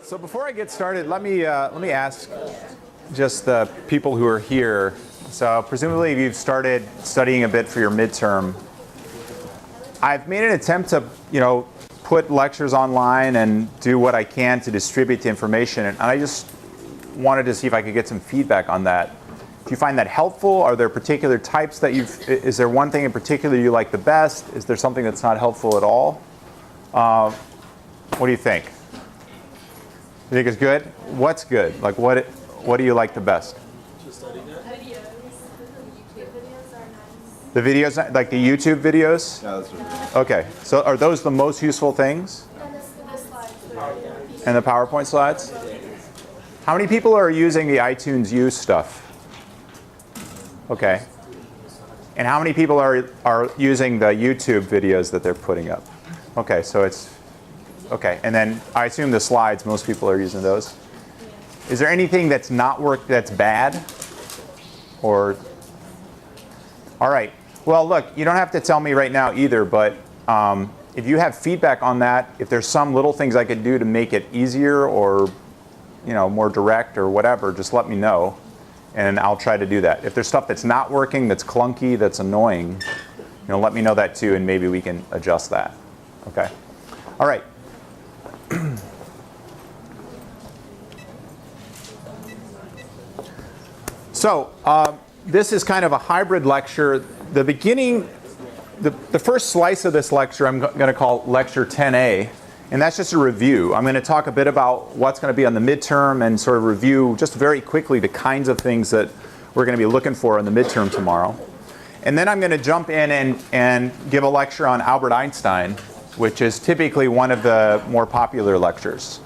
So before I get started, let me ask just the people who are here. So presumably you've started studying a bit for your midterm. I've made an attempt to, put lectures online and do what I can to distribute the information, and I just wanted to see if I could get some feedback on that. Do you find that helpful? Are there particular types that is there one thing in particular you like the best? Is there something that's not helpful at all? What do you think? You think it's good? What's good? Like what do you like the best? The videos, like the YouTube videos? Yeah, that's right. Okay, so are those the most useful things? And the PowerPoint slides? How many people are using the iTunes U stuff? Okay. And how many people are using the YouTube videos that they're putting up? Okay, so it's, okay. And then I assume the slides, most people are using those. Is there anything that's that's bad? Or, all right. Well, look, you don't have to tell me right now either, but if you have feedback on that, if there's some little things I could do to make it easier or more direct or whatever, just let me know, and I'll try to do that. If there's stuff that's not working, that's clunky, that's annoying, let me know that too, and maybe we can adjust that. Okay? All right. So this is kind of a hybrid lecture. The beginning, the first slice of this lecture I'm going to call Lecture 10A, and that's just a review. I'm going to talk a bit about what's going to be on the midterm and sort of review just very quickly the kinds of things that we're going to be looking for in the midterm tomorrow. And then I'm going to jump in and give a lecture on Albert Einstein, which is typically one of the more popular lectures.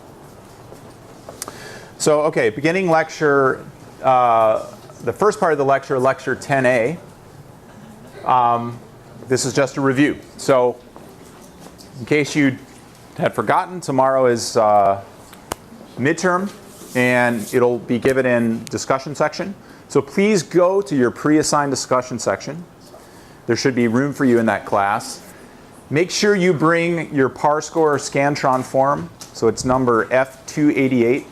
So, okay, beginning lecture, the first part of the lecture, Lecture 10A. This is just a review. So, in case you had forgotten, tomorrow is midterm, and it'll be given in discussion section. So please go to your pre-assigned discussion section. There should be room for you in that class. Make sure you bring your ParScore Scantron form. So it's number F288,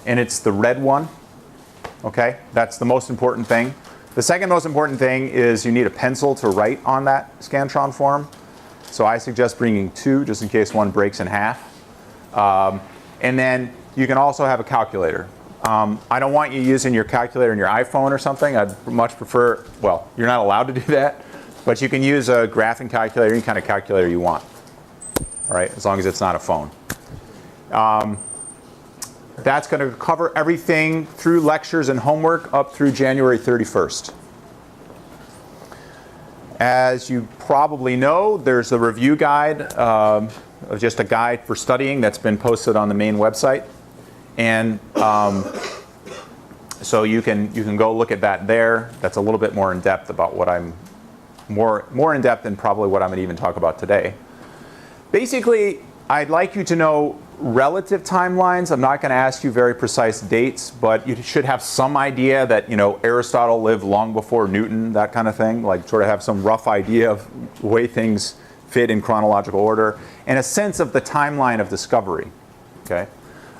and it's the red one. Okay, that's the most important thing. The second most important thing is you need a pencil to write on that Scantron form. So I suggest bringing two, just in case one breaks in half. And then you can also have a calculator. I don't want you using your calculator on your iPhone or something. I'd much prefer, well, you're not allowed to do that, but you can use a graphing calculator, any kind of calculator you want. All right, as long as it's not a phone. That's going to cover everything through lectures and homework up through January 31st. As you probably know, there's a review guide, just a guide for studying that's been posted on the main website. And so you can go look at that there. That's a little bit more in depth about what I'm, more in depth than probably what I'm going to even talk about today. Basically, I'd like you to know relative timelines. I'm not going to ask you very precise dates, but you should have some idea that Aristotle lived long before Newton, that kind of thing. Like sort of have some rough idea of the way things fit in chronological order, and a sense of the timeline of discovery. Okay,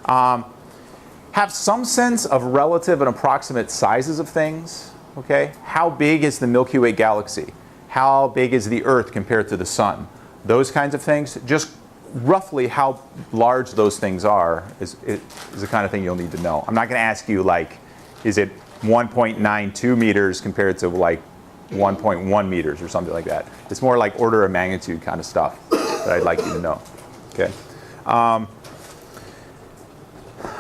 have some sense of relative and approximate sizes of things. Okay, how big is the Milky Way galaxy? How big is the Earth compared to the Sun? Those kinds of things. Just roughly how large those things are is the kind of thing you'll need to know. I'm not going to ask you, like, is it 1.92 meters compared to, like, 1.1 meters or something like that. It's more like order of magnitude kind of stuff that I'd like you to know. Okay.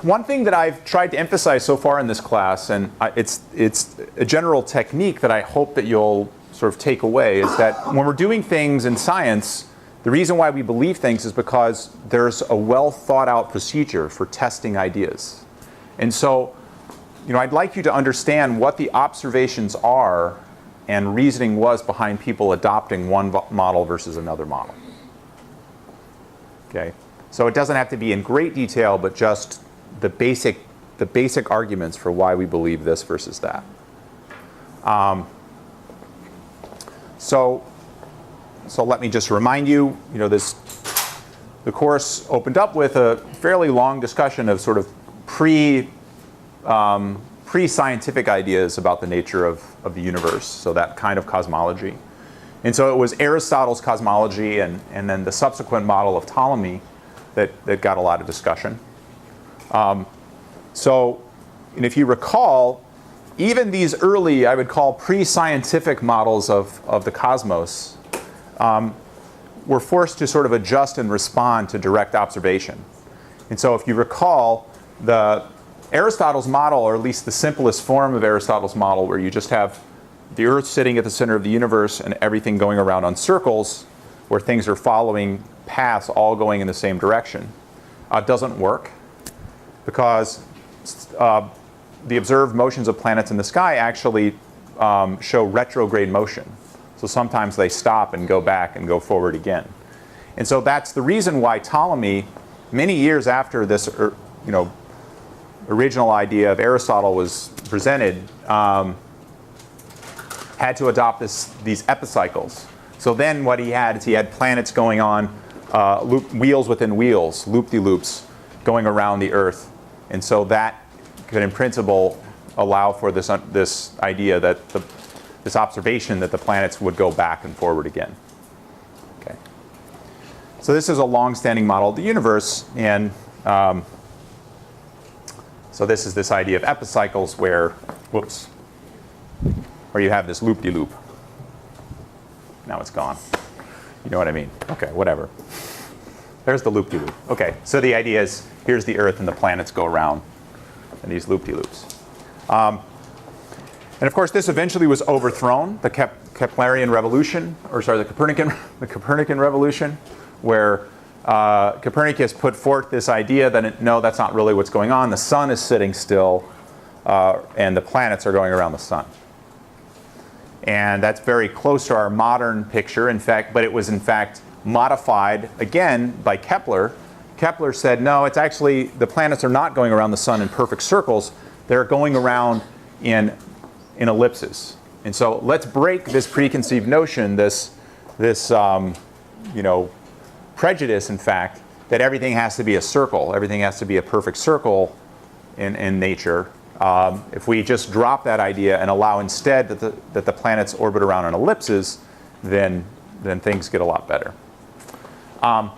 One thing that I've tried to emphasize so far in this class, and it's a general technique that I hope that you'll sort of take away, is that when we're doing things in science, the reason why we believe things is because there's a well thought out procedure for testing ideas. And so, I'd like you to understand what the observations are and reasoning was behind people adopting one model versus another model. Okay? So it doesn't have to be in great detail, but just the basic arguments for why we believe this versus that. So let me just remind you, this the course opened up with a fairly long discussion of sort of pre-scientific ideas about the nature of the universe, so that kind of cosmology. And so it was Aristotle's cosmology and then the subsequent model of Ptolemy that got a lot of discussion. And if you recall, even these early, I would call pre-scientific models of the cosmos were forced to sort of adjust and respond to direct observation. And so if you recall, Aristotle's model, or at least the simplest form of Aristotle's model, where you just have the Earth sitting at the center of the universe and everything going around on circles, where things are following paths all going in the same direction, doesn't work, because the observed motions of planets in the sky actually show retrograde motion. So sometimes they stop and go back and go forward again. And so that's the reason why Ptolemy, many years after this original idea of Aristotle was presented, had to adopt these epicycles. So then what he had is he had planets going on wheels within wheels, loop-de-loops, going around the Earth. And so that could, in principle, allow for this idea that this observation that the planets would go back and forward again. Okay. So this is a long-standing model of the universe, and so this is this idea of epicycles where you have this loop-de-loop. Now it's gone. You know what I mean? Okay, whatever. There's the loop-de-loop. Okay, so the idea is here's the Earth and the planets go around in these loop-de-loops. And of course, this eventually was overthrown, the Keplerian revolution, the Copernican revolution, where Copernicus put forth this idea that no, that's not really what's going on. The sun is sitting still, and the planets are going around the sun. And that's very close to our modern picture, in fact, but it was in fact modified again by Kepler. Kepler said, no, it's actually, the planets are not going around the sun in perfect circles. They're going around in ellipses. And so let's break this preconceived notion, this prejudice, in fact, that everything has to be a circle. Everything has to be a perfect circle in nature. If we just drop that idea and allow instead that the planets orbit around in ellipses, then things get a lot better. And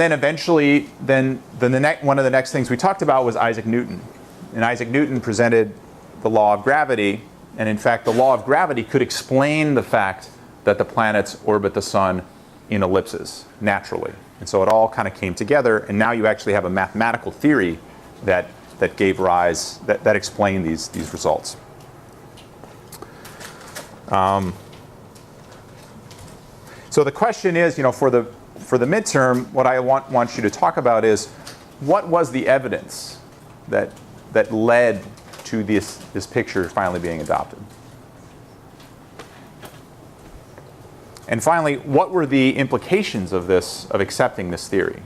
then eventually, one of the next things we talked about was Isaac Newton. And Isaac Newton presented the law of gravity. And in fact, the law of gravity could explain the fact that the planets orbit the sun in ellipses naturally. And so it all kind of came together. And now you actually have a mathematical theory that gave rise, that explained these results. So the question is, for the midterm, what I want you to talk about is what was the evidence that led to this picture finally being adopted? And finally, what were the implications of accepting this theory?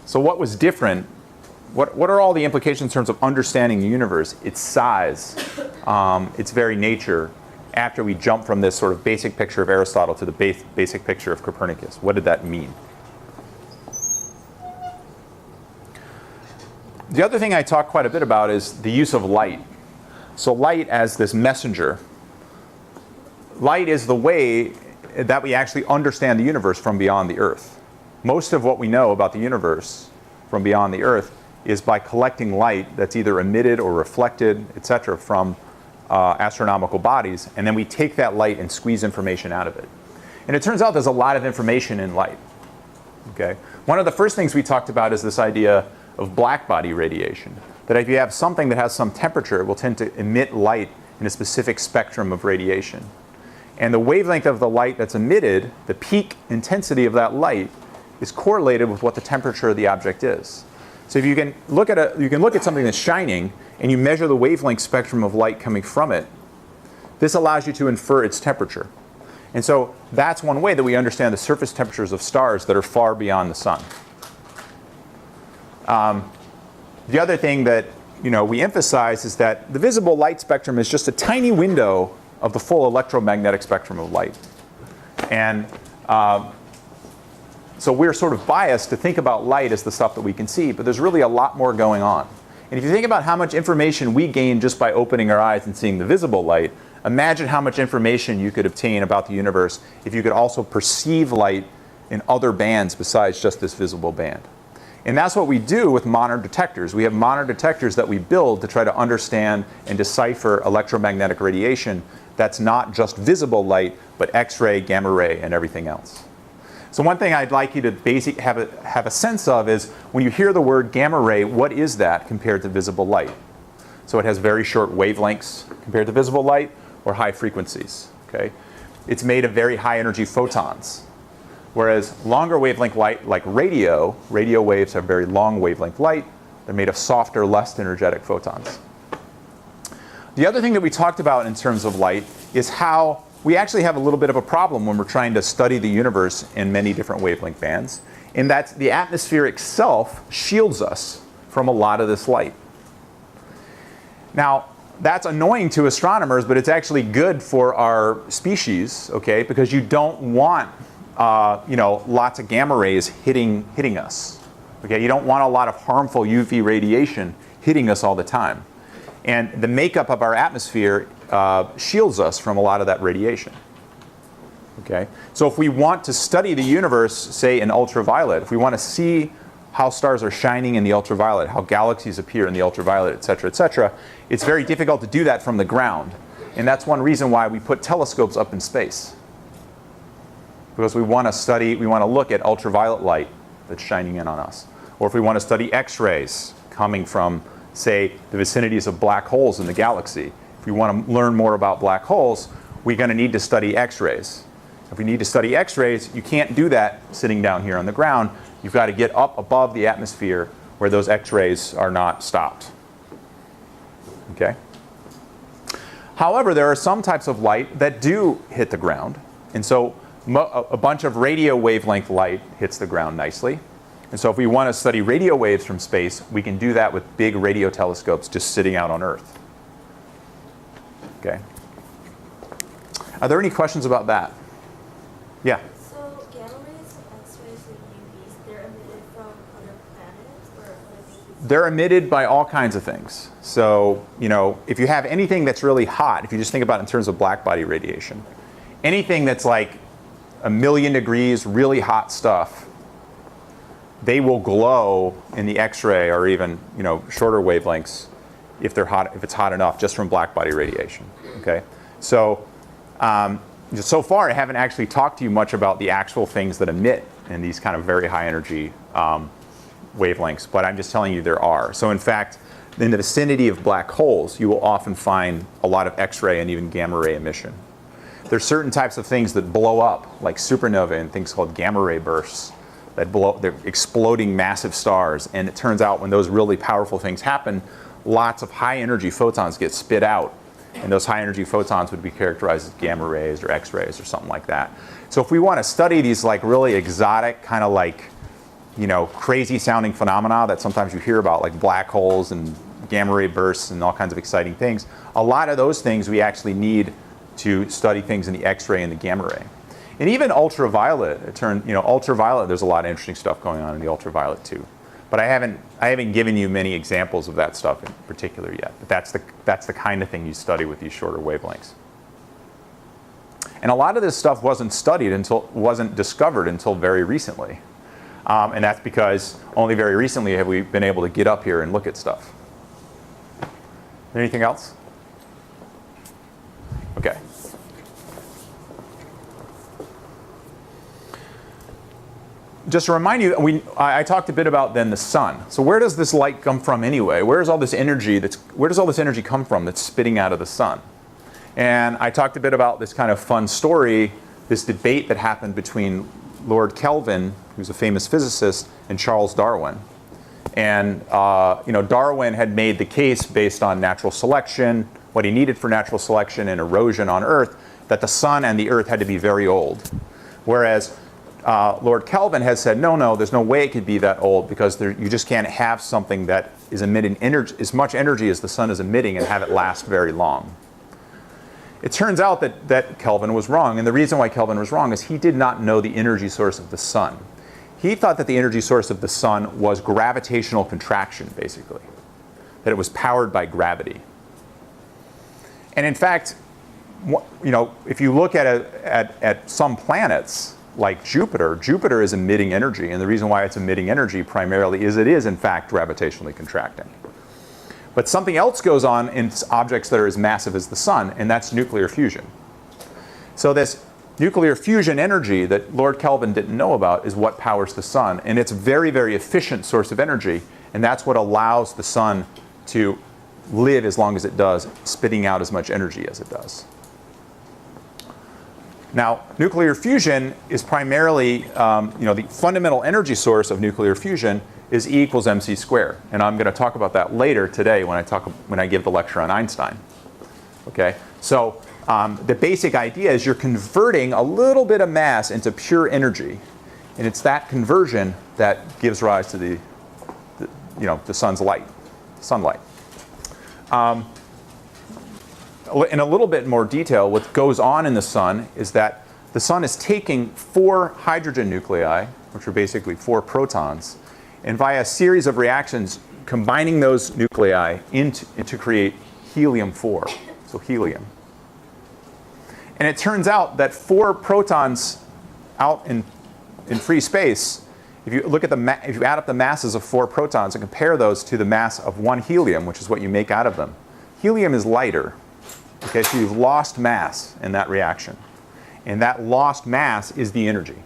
So what was different? What are all the implications in terms of understanding the universe, its size, its very nature, after we jump from this sort of basic picture of Aristotle to the basic picture of Copernicus? What did that mean? The other thing I talk quite a bit about is the use of light. So light as this messenger. Light is the way that we actually understand the universe from beyond the Earth. Most of what we know about the universe from beyond the Earth is by collecting light that's either emitted or reflected, etc., from astronomical bodies, and then we take that light and squeeze information out of it. And it turns out there's a lot of information in light. Okay? One of the first things we talked about is this idea of black body radiation. That if you have something that has some temperature, it will tend to emit light in a specific spectrum of radiation. And the wavelength of the light that's emitted, the peak intensity of that light, is correlated with what the temperature of the object is. So if you can look at something that's shining and you measure the wavelength spectrum of light coming from it, this allows you to infer its temperature. And so that's one way that we understand the surface temperatures of stars that are far beyond the sun. The other thing that we emphasize is that the visible light spectrum is just a tiny window of the full electromagnetic spectrum of light. And so we're sort of biased to think about light as the stuff that we can see, but there's really a lot more going on. And if you think about how much information we gain just by opening our eyes and seeing the visible light, imagine how much information you could obtain about the universe if you could also perceive light in other bands besides just this visible band. And that's what we do with modern detectors. We have modern detectors that we build to try to understand and decipher electromagnetic radiation that's not just visible light, but X-ray, gamma ray, and everything else. So one thing I'd like you to have a sense of is when you hear the word gamma ray, what is that compared to visible light? So it has very short wavelengths compared to visible light, or high frequencies. Okay? It's made of very high energy photons. Whereas longer wavelength light, like radio waves have very long wavelength light. They're made of softer, less energetic photons. The other thing that we talked about in terms of light is how we actually have a little bit of a problem when we're trying to study the universe in many different wavelength bands, in that the atmosphere itself shields us from a lot of this light. Now, that's annoying to astronomers, but it's actually good for our species, okay? Because you don't want lots of gamma rays hitting us. Okay, you don't want a lot of harmful UV radiation hitting us all the time. And the makeup of our atmosphere shields us from a lot of that radiation. Okay, so if we want to study the universe, say in ultraviolet, if we want to see how stars are shining in the ultraviolet, how galaxies appear in the ultraviolet, et cetera, it's very difficult to do that from the ground. And that's one reason why we put telescopes up in space. Because we want to look at ultraviolet light that's shining in on us. Or if we want to study X-rays coming from, say, the vicinities of black holes in the galaxy. If we want to learn more about black holes, we're going to need to study X-rays. If we need to study X-rays, you can't do that sitting down here on the ground. You've got to get up above the atmosphere where those X-rays are not stopped. Okay? However, there are some types of light that do hit the ground. And so a bunch of radio wavelength light hits the ground nicely. And so if we want to study radio waves from space, we can do that with big radio telescopes just sitting out on Earth. Okay. Are there any questions about that? Yeah. So gamma rays, X-rays, and UVs, they're emitted from other planets or other things? They're emitted by all kinds of things. So, if you have anything that's really hot, if you just think about it in terms of black body radiation, anything that's like 1,000,000 degrees, really hot stuff, they will glow in the X-ray or even shorter wavelengths if it's hot enough, just from black body radiation. Okay, so so far I haven't actually talked to you much about the actual things that emit in these kind of very high energy wavelengths, but I'm just telling you there are. So in fact, in the vicinity of black holes, you will often find a lot of X-ray and even gamma ray emission. There's certain types of things that blow up, like supernovae and things called gamma ray bursts, that blow, they're exploding massive stars. And it turns out when those really powerful things happen, lots of high energy photons get spit out. And those high energy photons would be characterized as gamma rays or X-rays or something like that. So if we want to study these like really exotic, kind of like, crazy sounding phenomena that sometimes you hear about, like black holes and gamma ray bursts and all kinds of exciting things, a lot of those things we actually need to study things in the X-ray and the gamma ray. And even ultraviolet, ultraviolet, there's a lot of interesting stuff going on in the ultraviolet too. But I haven't given you many examples of that stuff in particular yet. But that's the kind of thing you study with these shorter wavelengths. And a lot of this stuff wasn't discovered until very recently. And that's because only very recently have we been able to get up here and look at stuff. Anything else? Okay. Just to remind you, I talked a bit about then the sun. So where does this light come from anyway? Where does all this energy come from that's spitting out of the sun? And I talked a bit about this kind of fun story, this debate that happened between Lord Kelvin, who's a famous physicist, and Charles Darwin. And Darwin had made the case based on natural selection, what he needed for natural selection and erosion on Earth, that the sun and the Earth had to be very old. Whereas Lord Kelvin has said, no, there's no way it could be that old, because you just can't have something that is emitting as much energy as the sun is emitting and have it last very long. It turns out that Kelvin was wrong, and the reason why Kelvin was wrong is he did not know the energy source of the sun. He thought that the energy source of the sun was gravitational contraction, basically, that it was powered by gravity. And in fact, if you look at some planets, like Jupiter is emitting energy, and the reason why it's emitting energy primarily is it is, in fact, gravitationally contracting. But something else goes on in objects that are as massive as the sun, and that's nuclear fusion. So this nuclear fusion energy that Lord Kelvin didn't know about is what powers the sun, and it's a very, very efficient source of energy, and that's what allows the sun to live as long as it does, spitting out as much energy as it does. Now, nuclear fusion is primarily, the fundamental energy source of nuclear fusion is E equals mc squared. And I'm going to talk about that later today when I give the lecture on Einstein. Okay? So the basic idea is you're converting a little bit of mass into pure energy. And it's that conversion that gives rise to the sun's light, sunlight. In a little bit more detail, what goes on in the sun is that the sun is taking 4 hydrogen nuclei, which are basically 4 protons, and via a series of reactions combining those nuclei to create helium-4, so helium. And it turns out that 4 protons out in free space, if you look at if you add up the masses of 4 protons and compare those to the mass of 1 helium, which is what you make out of them, helium is lighter. Okay, so you've lost mass in that reaction. And that lost mass is the energy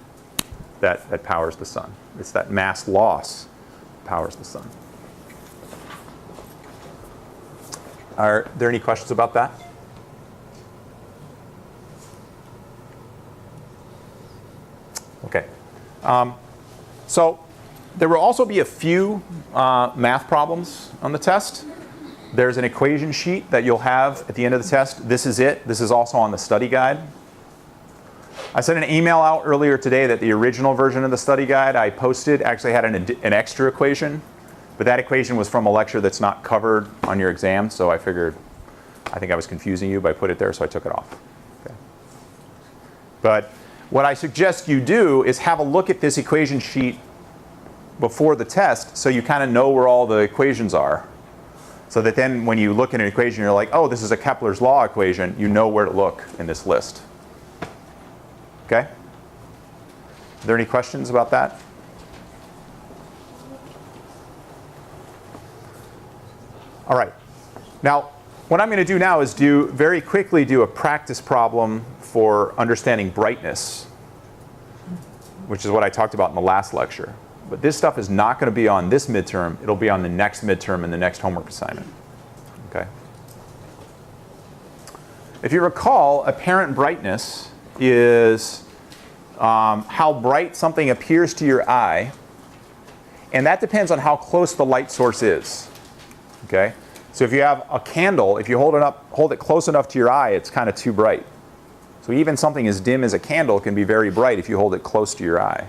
that powers the sun. It's that mass loss that powers the sun. Are there any questions about that? Okay. So there will also be a few math problems on the test. There's an equation sheet that you'll have at the end of the test. This is it. This is also on the study guide. I sent an email out earlier today that the original version of the study guide I posted actually had an extra equation, but that equation was from a lecture that's not covered on your exam, so I think I was confusing you by putting it there, so I took it off. Okay. But what I suggest you do is have a look at this equation sheet before the test so you kind of know where all the equations are. So that then when you look at an equation, you're like, oh, this is a Kepler's law equation. You know where to look in this list. Okay? Are there any questions about that? All right. Now, what I'm going to do now is very quickly do a practice problem for understanding brightness, which is what I talked about in the last lecture. But this stuff is not going to be on this midterm. It'll be on the next midterm and the next homework assignment. Okay? If you recall, apparent brightness is how bright something appears to your eye, and that depends on how close the light source is. Okay? So if you have a candle, if you hold it close enough to your eye, it's kind of too bright. So even something as dim as a candle can be very bright if you hold it close to your eye.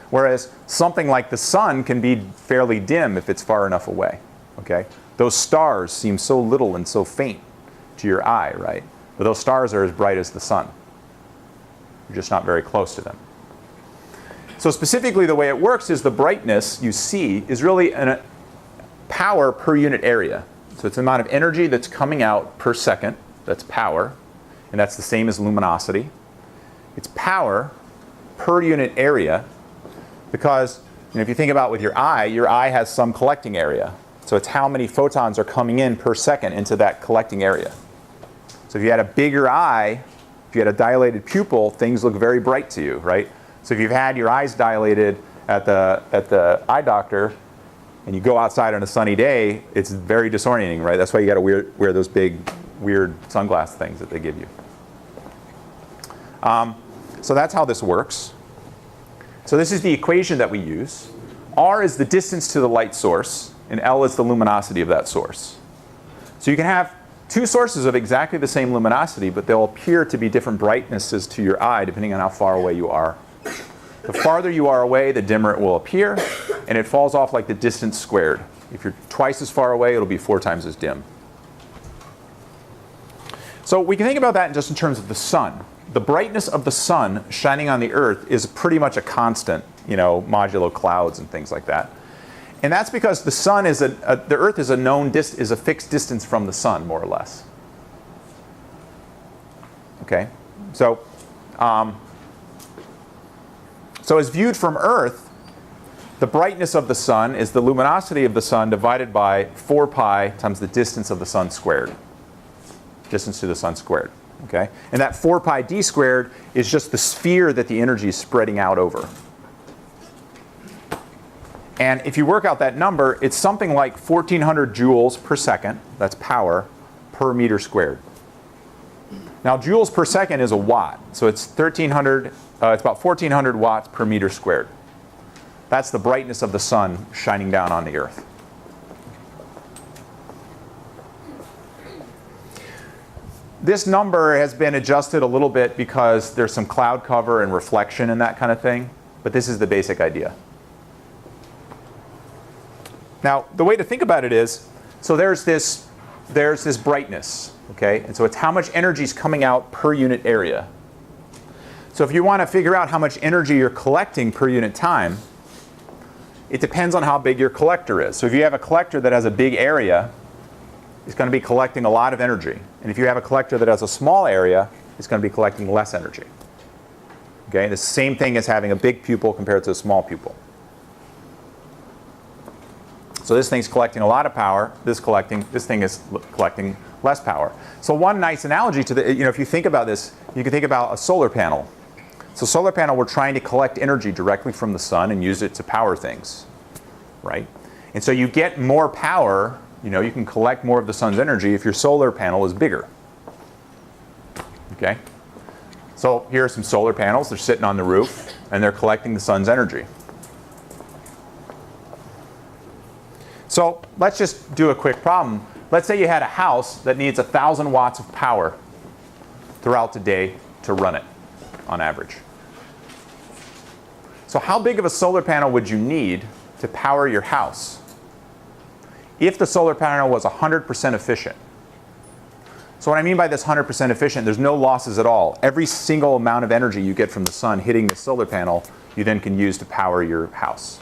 Whereas something like the sun can be fairly dim if it's far enough away. Okay? Those stars seem so little and so faint to your eye, right? But those stars are as bright as the sun. You're just not very close to them. So specifically the way it works is the brightness you see is really a power per unit area. So it's the amount of energy that's coming out per second. That's power. And that's the same as luminosity. It's power per unit area. Because if you think about with your eye has some collecting area. So it's how many photons are coming in per second into that collecting area. So if you had a bigger eye, if you had a dilated pupil, things look very bright to you, right? So if you've had your eyes dilated at the eye doctor, and you go outside on a sunny day, it's very disorienting, right? That's why you got to wear those big, weird sunglass things that they give you. So that's how this works. So this is the equation that we use. R is the distance to the light source, and L is the luminosity of that source. So you can have two sources of exactly the same luminosity, but they'll appear to be different brightnesses to your eye depending on how far away you are. The farther you are away, the dimmer it will appear, and it falls off like the distance squared. If you're twice as far away, it'll be 4 times as dim. So we can think about that just in terms of the sun. The brightness of the sun shining on the Earth is pretty much a constant, modulo clouds and things like that. And that's because the sun is the Earth is a fixed distance from the sun, more or less. Okay, so as viewed from Earth, the brightness of the sun is the luminosity of the sun divided by 4 pi times the distance of the sun squared. Distance to the sun squared. Okay? And that 4 pi d squared is just the sphere that the energy is spreading out over. And if you work out that number, it's something like 1,400 joules per second, that's power, per meter squared. Now, joules per second is a watt, so it's 1,300. It's about 1,400 watts per meter squared. That's the brightness of the sun shining down on the Earth. This number has been adjusted a little bit because there's some cloud cover and reflection and that kind of thing, but this is the basic idea. Now, the way to think about it is, so there's this brightness, okay? And so it's how much energy is coming out per unit area. So if you want to figure out how much energy you're collecting per unit time, it depends on how big your collector is. So if you have a collector that has a big area, it's going to be collecting a lot of energy. And if you have a collector that has a small area, it's going to be collecting less energy. Okay? The same thing as having a big pupil compared to a small pupil. So this thing's collecting a lot of power. This thing is collecting less power. So one nice analogy to if you think about this, you can think about a solar panel. So solar panel, we're trying to collect energy directly from the sun and use it to power things, right? And so you get more power, you can collect more of the sun's energy if your solar panel is bigger. Okay? So here are some solar panels. They're sitting on the roof, and they're collecting the sun's energy. So let's just do a quick problem. Let's say you had a house that needs 1,000 watts of power throughout the day to run it, on average. So how big of a solar panel would you need to power your house if the solar panel was 100% efficient? So what I mean by this 100% efficient, there's no losses at all. Every single amount of energy you get from the sun hitting the solar panel, you then can use to power your house.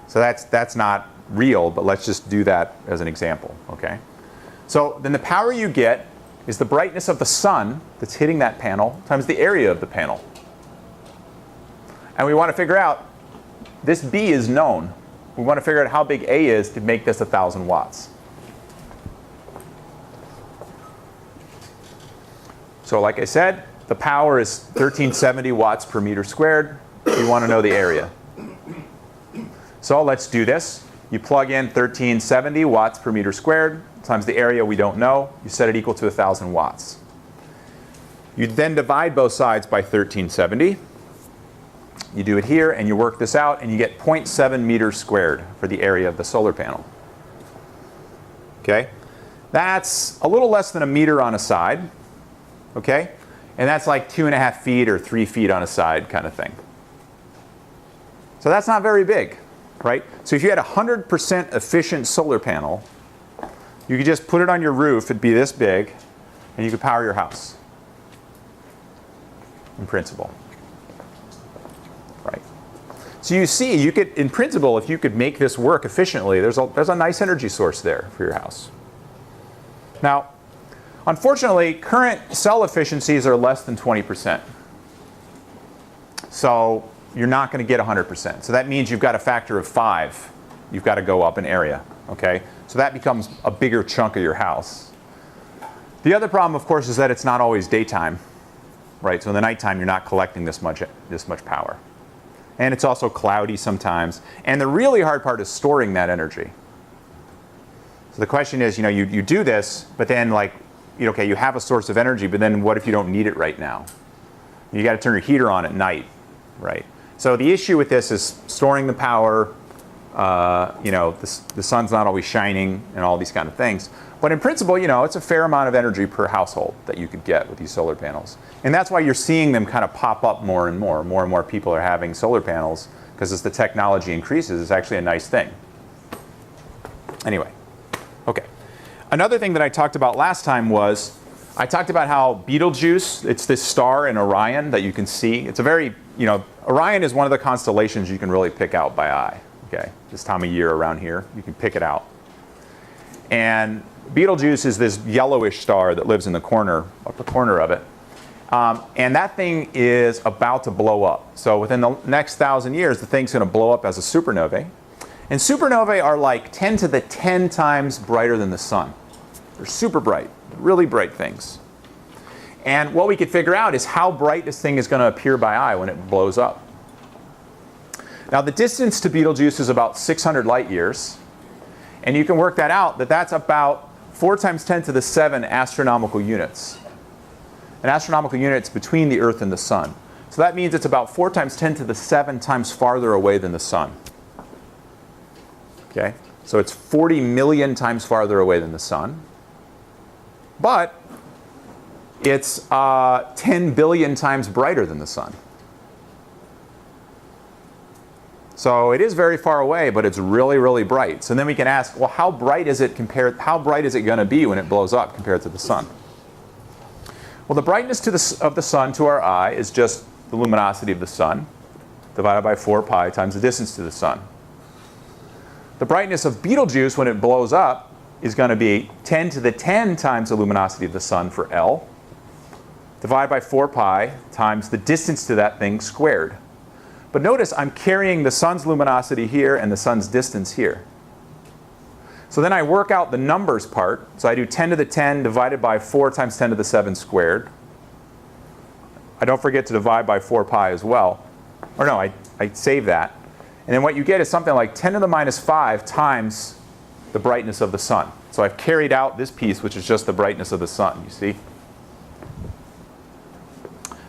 So that's not real, but let's just do that as an example, okay? So then the power you get is the brightness of the sun that's hitting that panel times the area of the panel. And we want to figure out, this B is known. We want to figure out how big A is to make this 1,000 watts. So like I said, the power is 1,370 watts per meter squared. We want to know the area. So let's do this. You plug in 1,370 watts per meter squared times the area we don't know. You set it equal to 1,000 watts. You then divide both sides by 1,370. You do it here, and you work this out, and you get 0.7 meters squared for the area of the solar panel. Okay? That's a little less than a meter on a side. Okay? And that's like 2.5 feet or 3 feet on a side kind of thing. So that's not very big, right? So if you had a 100% efficient solar panel, you could just put it on your roof, it'd be this big, and you could power your house, in principle. Right? So you see, you could, in principle, if you could make this work efficiently, there's a nice energy source there for your house. Now, unfortunately, current cell efficiencies are less than 20%. So you're not going to get 100%. So that means you've got a factor of 5. You've got to go up in area. Okay? So that becomes a bigger chunk of your house. The other problem, of course, is that it's not always daytime. Right? So in the nighttime, you're not collecting this much power. And it's also cloudy sometimes. And the really hard part is storing that energy. So the question is, you do this, but then okay, you have a source of energy, but then what if you don't need it right now? You got to turn your heater on at night, right? So the issue with this is storing the power. The sun's not always shining and all these kind of things. But in principle, it's a fair amount of energy per household that you could get with these solar panels. And that's why you're seeing them kind of pop up more and more. More and more people are having solar panels because as the technology increases, it's actually a nice thing. Anyway, okay. Another thing that I talked about last time was I talked about how Betelgeuse, it's this star in Orion that you can see. It's a very, Orion is one of the constellations you can really pick out by eye. Okay, this time of year around here, you can pick it out. And Betelgeuse is this yellowish star that lives in the corner, upper corner of it. And that thing is about to blow up. So within the next 1,000 years, the thing's going to blow up as a supernovae. And supernovae are like 10 to the 10 times brighter than the sun. They're super bright, really bright things. And what we could figure out is how bright this thing is going to appear by eye when it blows up. Now the distance to Betelgeuse is about 600 light years. And you can work that out, that's about 4 times 10 to the 7 astronomical units. An astronomical unit's between the Earth and the Sun. So that means it's about 4 times 10 to the 7 times farther away than the Sun. Okay? So it's 40 million times farther away than the Sun. But it's 10 billion times brighter than the Sun. So it is very far away, but it's really, really bright. So then we can ask, well, how bright is it going to be when it blows up compared to the Sun? Well, the brightness of the Sun to our eye is just the luminosity of the Sun divided by 4 pi times the distance to the Sun. The brightness of Betelgeuse when it blows up is going to be 10 to the 10 times the luminosity of the Sun for L, divided by 4 pi times the distance to that thing squared. But notice I'm carrying the Sun's luminosity here and the Sun's distance here. So then I work out the numbers part. So I do 10 to the 10 divided by 4 times 10 to the 7 squared. I don't forget to divide by 4 pi as well. Or no, I save that. And then what you get is something like 10 to the minus 5 times the brightness of the Sun. So I've carried out this piece, which is just the brightness of the Sun, you see?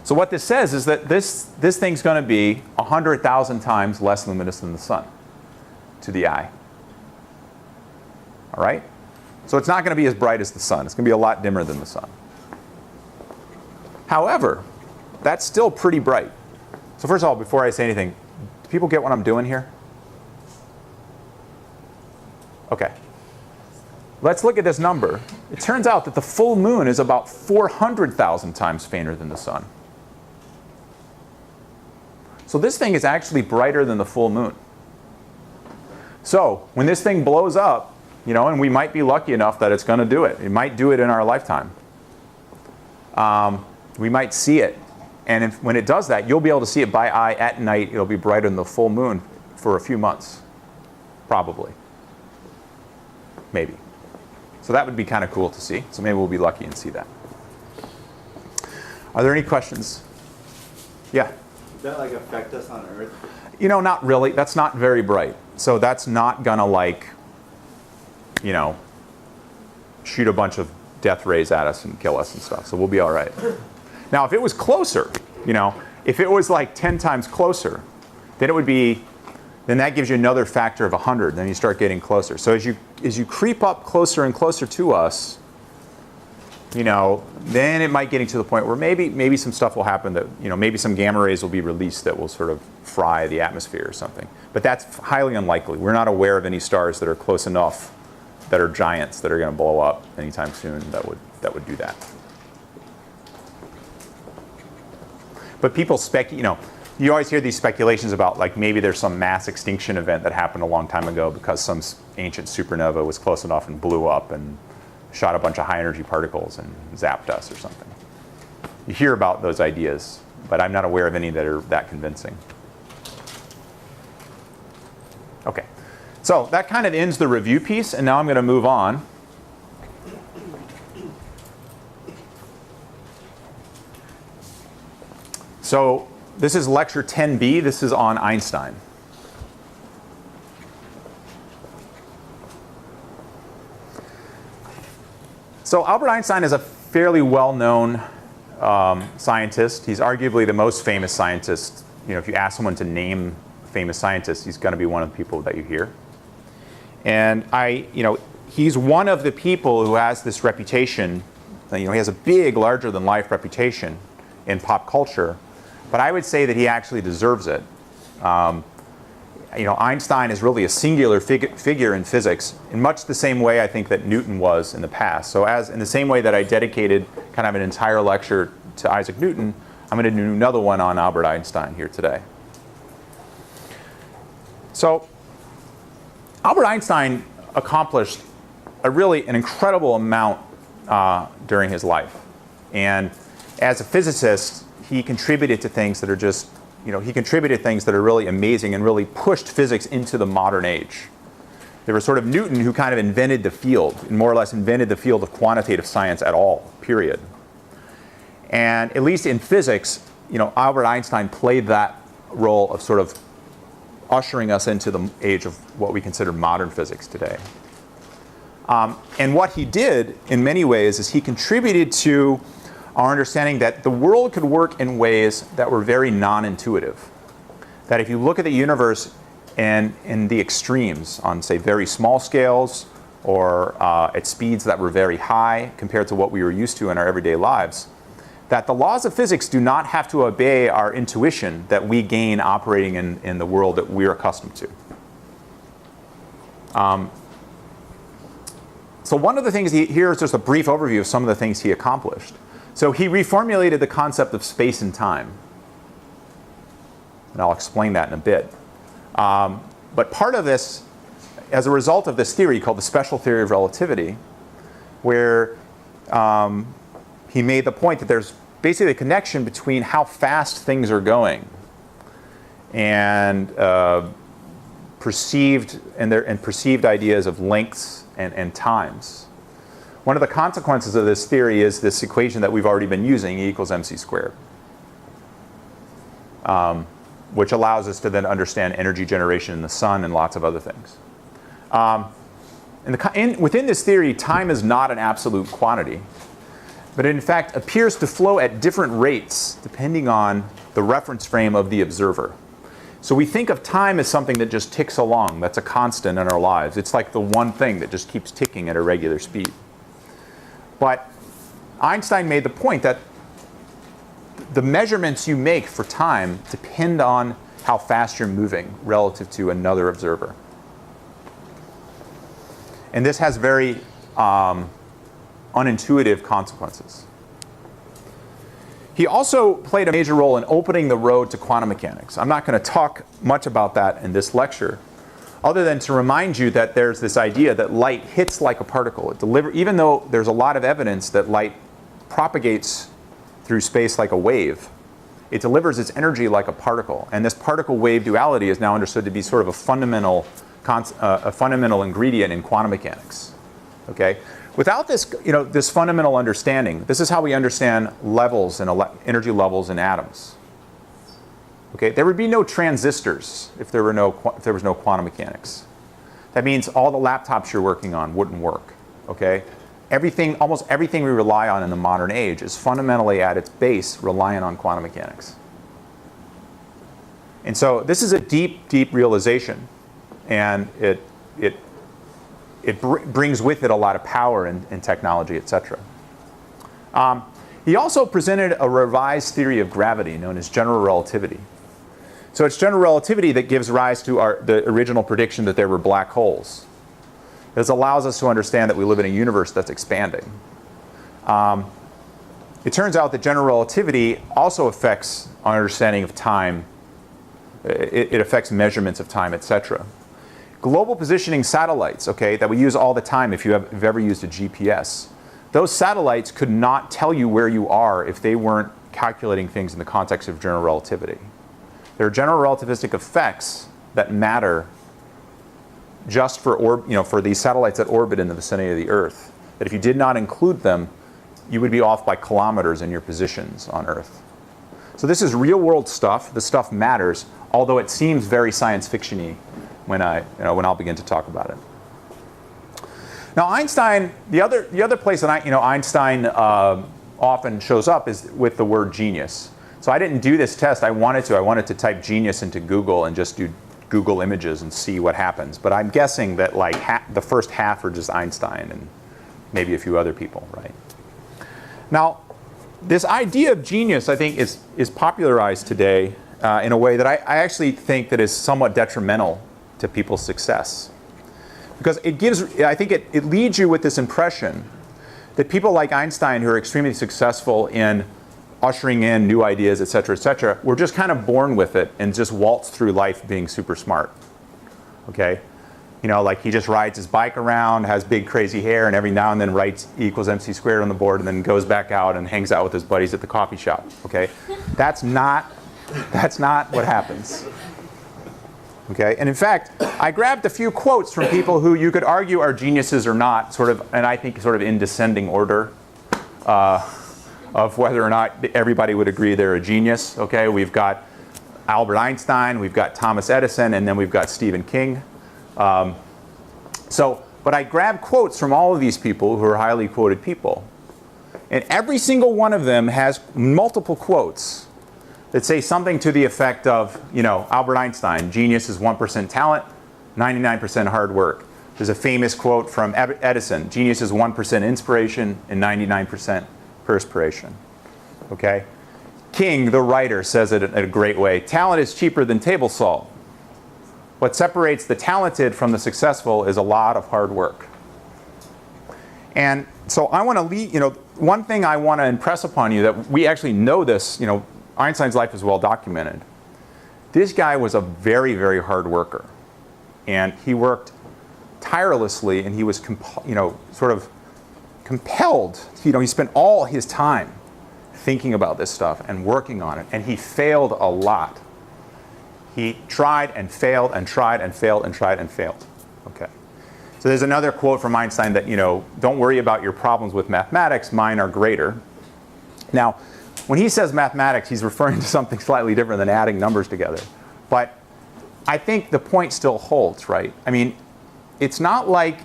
So what this says is that this thing's going to be 100,000 times less luminous than the Sun to the eye. All right? So it's not going to be as bright as the Sun. It's going to be a lot dimmer than the Sun. However, that's still pretty bright. So first of all, before I say anything, do people get what I'm doing here? Okay. Let's look at this number. It turns out that the full moon is about 400,000 times fainter than the Sun. So this thing is actually brighter than the full moon. So when this thing blows up, and we might be lucky enough that it's going to do it. It might do it in our lifetime. We might see it. And when it does that, you'll be able to see it by eye at night. It'll be brighter than the full moon for a few months. Probably. Maybe. So that would be kind of cool to see. So maybe we'll be lucky and see that. Are there any questions? Yeah? Does that affect us on Earth? Not really. That's not very bright. So that's not going to shoot a bunch of death rays at us and kill us and stuff. So we'll be all right. Now, if it was closer, if it was like 10 times closer, then then that gives you another factor of 100. Then you start getting closer. So as you creep up closer and closer to us, then it might get to the point where maybe some stuff will happen that, maybe some gamma rays will be released that will sort of fry the atmosphere or something. But that's highly unlikely. We're not aware of any stars that are close enough that are giants that are going to blow up anytime soon that would do that. But people you always hear these speculations about maybe there's some mass extinction event that happened a long time ago because some ancient supernova was close enough and blew up and shot a bunch of high energy particles and zapped us or something. You hear about those ideas, but I'm not aware of any that are that convincing. Okay, so that kind of ends the review piece, and now I'm going to move on. So this is lecture 10B. This is on Einstein. So Albert Einstein is a fairly well-known scientist. He's arguably the most famous scientist. If you ask someone to name a famous scientist, he's going to be one of the people that you hear. And he's one of the people who has this reputation. He has a big, larger-than-life reputation in pop culture. But I would say that he actually deserves it. Einstein is really a singular figure in physics in much the same way I think that Newton was in the past. So in the same way that I dedicated kind of an entire lecture to Isaac Newton, I'm going to do another one on Albert Einstein here today. So Albert Einstein accomplished an incredible amount during his life. And as a physicist, he contributed to things that are just, he contributed things that are really amazing and really pushed physics into the modern age. There was sort of Newton who kind of invented the field, and more or less invented the field of quantitative science at all, period. And at least in physics, Albert Einstein played that role of sort of ushering us into the age of what we consider modern physics today. And what he did, in many ways, is he contributed to our understanding that the world could work in ways that were very non-intuitive. That if you look at the universe and in the extremes, on, say, very small scales, or at speeds that were very high compared to what we were used to in our everyday lives, that the laws of physics do not have to obey our intuition that we gain operating in the world that we're accustomed to. So one of the things, here's just a brief overview of some of the things he accomplished. So he reformulated the concept of space and time. And I'll explain that in a bit. But part of this, as a result of this theory called the special theory of relativity, where he made the point that there's basically a connection between how fast things are going and perceived ideas of lengths and times. One of the consequences of this theory is this equation that we've already been using, E equals mc squared, which allows us to then understand energy generation in the sun and lots of other things. Within this theory, time is not an absolute quantity, but it in fact appears to flow at different rates depending on the reference frame of the observer. So we think of time as something that just ticks along, that's a constant in our lives. It's like the one thing that just keeps ticking at a regular speed. But Einstein made the point that the measurements you make for time depend on how fast you're moving relative to another observer. And this has very unintuitive consequences. He also played a major role in opening the road to quantum mechanics. I'm not going to talk much about that in this lecture, other than to remind you that there's this idea that light hits like a particle. Even though there's a lot of evidence that light propagates through space like a wave, it delivers its energy like a particle. And this particle-wave duality is now understood to be sort of a fundamental ingredient in quantum mechanics. Okay? Without this, this fundamental understanding, this is how we understand levels and energy levels in atoms. Okay? There would be no transistors if there was no quantum mechanics. That means all the laptops you're working on wouldn't work. Okay? Almost everything we rely on in the modern age is fundamentally at its base reliant on quantum mechanics. And so this is a deep, deep realization, and it brings with it a lot of power in technology, etc. He also presented a revised theory of gravity known as general relativity. So it's general relativity that gives rise to the original prediction that there were black holes. This allows us to understand that we live in a universe that's expanding. It turns out that general relativity also affects our understanding of time. It affects measurements of time, etc. Global positioning satellites, okay, that we use all the time if you've ever used a GPS, those satellites could not tell you where you are if they weren't calculating things in the context of general relativity. There are general relativistic effects that matter just for these satellites that orbit in the vicinity of the Earth, that if you did not include them, you would be off by kilometers in your positions on Earth. So this is real world stuff. This stuff matters, although it seems very science fiction-y when I'll begin to talk about it. Now Einstein, the other place that Einstein often shows up is with the word genius. So I didn't do this test. I wanted to type genius into Google and just do Google images and see what happens. But I'm guessing that the first half are just Einstein and maybe a few other people, right? Now, this idea of genius, I think, is popularized today in a way that I actually think that is somewhat detrimental to people's success. Because it leads you with this impression that people like Einstein, who are extremely successful in ushering in new ideas, et cetera, were just kind of born with it and just waltz through life being super smart. Okay? You know, like he just rides his bike around, has big crazy hair, and every now and then writes E equals MC squared on the board, and then goes back out and hangs out with his buddies at the coffee shop. Okay? That's not what happens. Okay? And in fact, I grabbed a few quotes from people who you could argue are geniuses or not, sort of, and I think sort of in descending order of whether or not everybody would agree they're a genius. Okay? We've got Albert Einstein, we've got Thomas Edison, and then we've got Stephen King. But I grabbed quotes from all of these people who are highly quoted people. And every single one of them has multiple quotes that say something to the effect of, you know, Albert Einstein, genius is 1% talent, 99% hard work. There's a famous quote from Edison, genius is 1% inspiration and 99% perspiration. Okay? King, the writer, says it in a great way. Talent is cheaper than table salt. What separates the talented from the successful is a lot of hard work. And so I want to leave, you know, one thing I want to impress upon you that we actually know this, you know, Einstein's life is well documented. This guy was a very, very hard worker. And he worked tirelessly, and he was, sort of compelled. You know, he spent all his time thinking about this stuff and working on it, and he failed a lot. He tried and failed and tried and failed and tried and failed. Okay. So there's another quote from Einstein that, you know, don't worry about your problems with mathematics, mine are greater. Now, when he says mathematics, he's referring to something slightly different than adding numbers together. But I think the point still holds, right? I mean, it's not like,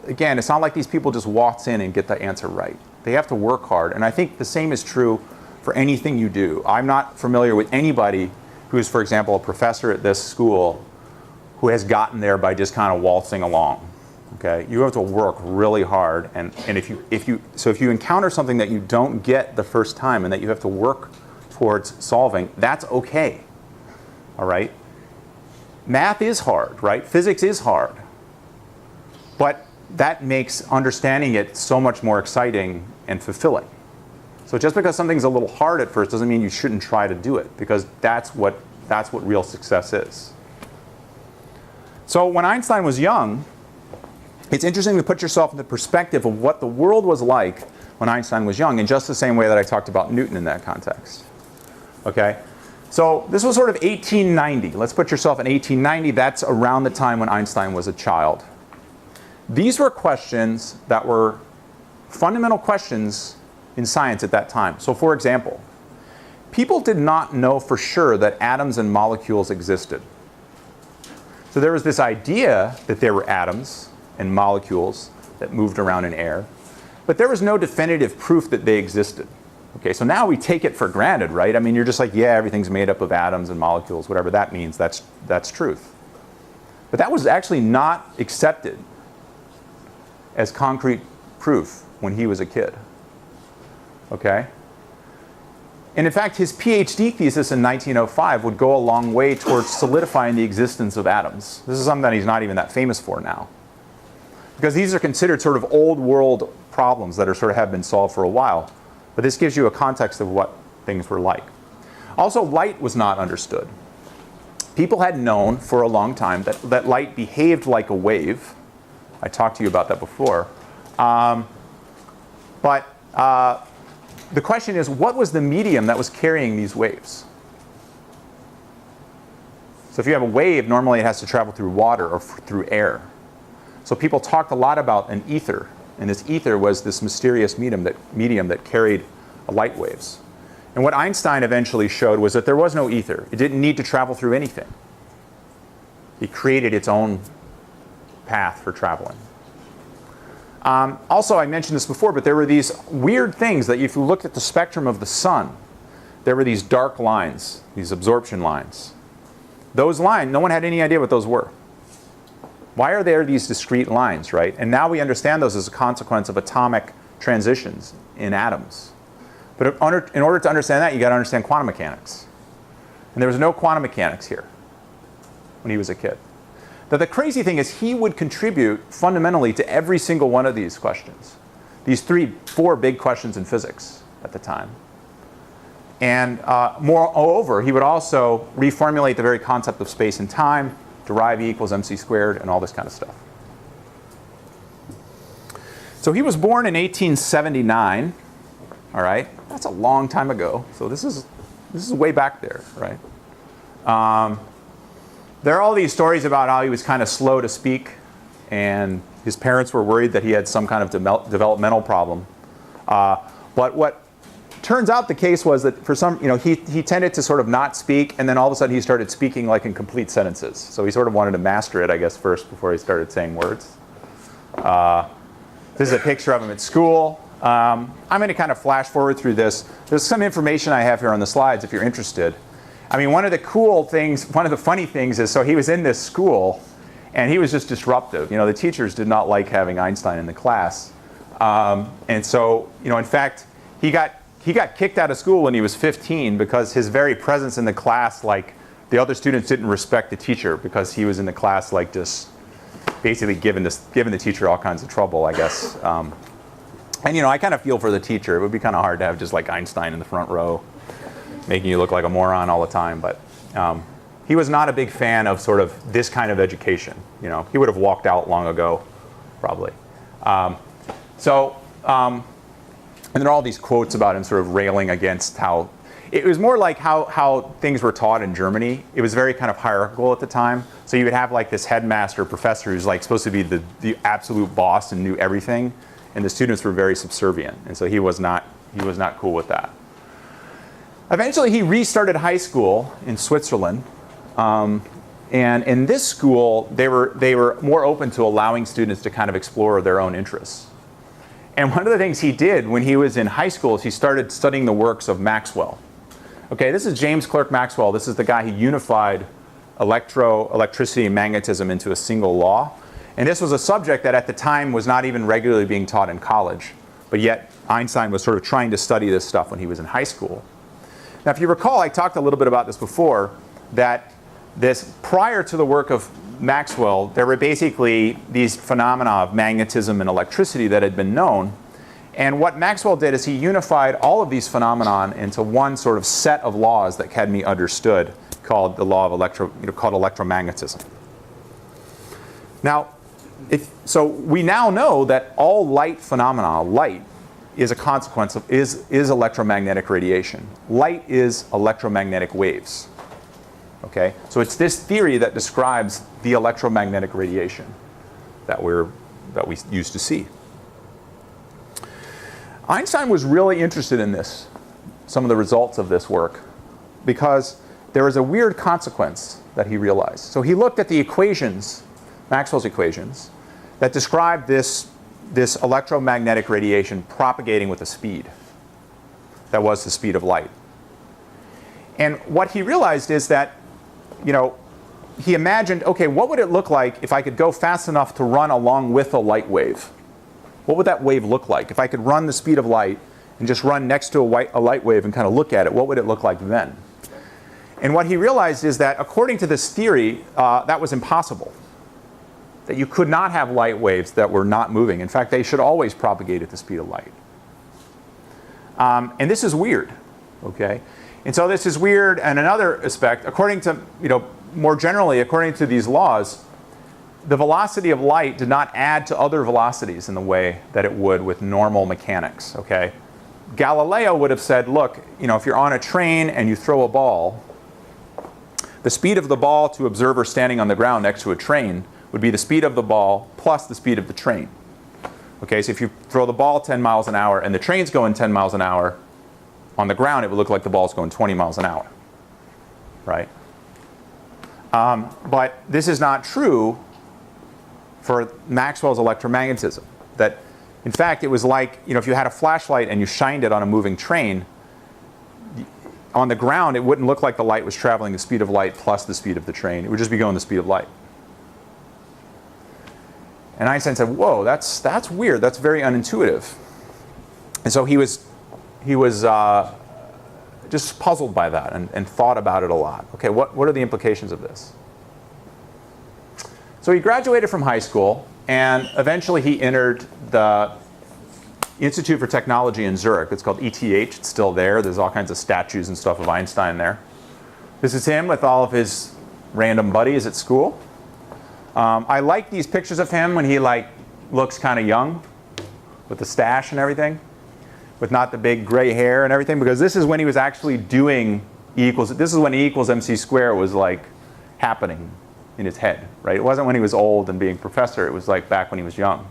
again, it's not like these people just waltz in and get the answer right. They have to work hard. And I think the same is true for anything you do. I'm not familiar with anybody who's, for example, a professor at this school who has gotten there by just kind of waltzing along. Okay? You have to work really hard, and if you encounter something that you don't get the first time and that you have to work towards solving, that's okay. All right? Math is hard, right? Physics is hard. But that makes understanding it so much more exciting and fulfilling. So just because something's a little hard at first doesn't mean you shouldn't try to do it, because that's what real success is. So when Einstein was young, it's interesting to put yourself in the perspective of what the world was like when Einstein was young, in just the same way that I talked about Newton in that context. Okay? So this was sort of 1890. Let's put yourself in 1890. That's around the time when Einstein was a child. These were questions that were fundamental questions in science at that time. So for example, people did not know for sure that atoms and molecules existed. So there was this idea that there were atoms and molecules that moved around in air, but there was no definitive proof that they existed. Okay, so now we take it for granted, right? I mean, you're just like, yeah, everything's made up of atoms and molecules, whatever that means, that's truth. But that was actually not accepted as concrete proof when he was a kid. Okay? And in fact, his Ph.D. thesis in 1905 would go a long way towards solidifying the existence of atoms. This is something that he's not even that famous for now. Because these are considered sort of old world problems that are sort of have been solved for a while. But this gives you a context of what things were like. Also, light was not understood. People had known for a long time that light behaved like a wave. I talked to you about that before. The question is, what was the medium that was carrying these waves? So if you have a wave, normally it has to travel through water or through air. So people talked a lot about an ether, and this ether was this mysterious medium that carried light waves. And what Einstein eventually showed was that there was no ether. It didn't need to travel through anything. It created its own path for traveling. Also, I mentioned this before, but there were these weird things that if you looked at the spectrum of the sun, there were these dark lines, these absorption lines. Those lines, no one had any idea what those were. Why are there these discrete lines, right? And now we understand those as a consequence of atomic transitions in atoms. But in order to understand that, you got to understand quantum mechanics. And there was no quantum mechanics here when he was a kid. Now, the crazy thing is he would contribute fundamentally to every single one of these questions. these four big questions in physics at the time. And moreover, he would also reformulate the very concept of space and time, derive E equals mc squared, and all this kind of stuff. So he was born in 1879. All right, that's a long time ago. So this is way back there, right? There are all these stories about how he was kind of slow to speak, and his parents were worried that he had some kind of developmental problem. But what turns out the case was that for some, he tended to sort of not speak, and then all of a sudden he started speaking like in complete sentences. So he sort of wanted to master it, I guess, first before he started saying words. This is a picture of him at school. I'm going to kind of flash forward through this. There's some information I have here on the slides if you're interested. I mean, one of the funny things is, so he was in this school, and he was just disruptive. The teachers did not like having Einstein in the class. And so, in fact, he got kicked out of school when he was 15 because his very presence in the class, like, the other students didn't respect the teacher because he was in the class, like, just basically giving the teacher all kinds of trouble, I guess. And I kind of feel for the teacher. It would be kind of hard to have just like Einstein in the front row, making you look like a moron all the time. But he was not a big fan of sort of this kind of education. He would have walked out long ago, probably. And there are all these quotes about him sort of railing against how it was more like how things were taught in Germany. It was very kind of hierarchical at the time. So you would have like this headmaster professor who's like supposed to be the absolute boss and knew everything, and the students were very subservient. And so he was not cool with that. Eventually, he restarted high school in Switzerland, and in this school, they were more open to allowing students to kind of explore their own interests. And one of the things he did when he was in high school is he started studying the works of Maxwell. Okay, this is James Clerk Maxwell. This is the guy who unified electricity and magnetism into a single law. And this was a subject that at the time was not even regularly being taught in college. But yet Einstein was sort of trying to study this stuff when he was in high school. Now, if you recall, I talked a little bit about this before, that prior to the work of Maxwell, there were basically these phenomena of magnetism and electricity that had been known. And what Maxwell did is he unified all of these phenomena into one sort of set of laws that can be understood, called the law of called electromagnetism. Now, so we now know that all light phenomena, light is a consequence of is electromagnetic radiation. Light is electromagnetic waves. Okay, so it's this theory that describes the electromagnetic radiation that we used to see. Einstein was really interested in some of the results of this work, because there was a weird consequence that he realized. So he looked at the equations, Maxwell's equations, that describe this electromagnetic radiation propagating with a speed that was the speed of light. And what he realized is that, he imagined, okay, what would it look like if I could go fast enough to run along with a light wave? What would that wave look like? If I could run the speed of light and just run next to a light wave and kind of look at it, what would it look like then? And what he realized is that according to this theory, that was impossible. That you could not have light waves that were not moving. In fact, they should always propagate at the speed of light. And this is weird, okay? And so this is weird, and another aspect, according to, more generally, according to these laws, the velocity of light did not add to other velocities in the way that it would with normal mechanics, okay? Galileo would have said, look, if you're on a train and you throw a ball, the speed of the ball to observers standing on the ground next to a train would be the speed of the ball plus the speed of the train. Okay, so if you throw the ball 10 miles an hour and the train's going 10 miles an hour, on the ground it would look like the ball's going 20 miles an hour, right? But this is not true for Maxwell's electromagnetism. That, in fact, it was like, if you had a flashlight and you shined it on a moving train, on the ground it wouldn't look like the light was traveling the speed of light plus the speed of the train. It would just be going the speed of light. And Einstein said, whoa, that's weird. That's very unintuitive. And so he was just puzzled by that and thought about it a lot. Okay, what are the implications of this? So he graduated from high school, and eventually he entered the Institute for Technology in Zurich. It's called ETH. It's still there. There's all kinds of statues and stuff of Einstein there. This is him with all of his random buddies at school. I like these pictures of him when he looks kind of young with the stash and everything, with not the big gray hair and everything, because this is when he was actually doing E equals, this is when E equals MC squared was happening in his head, right? It wasn't when he was old and being professor. It was back when he was young.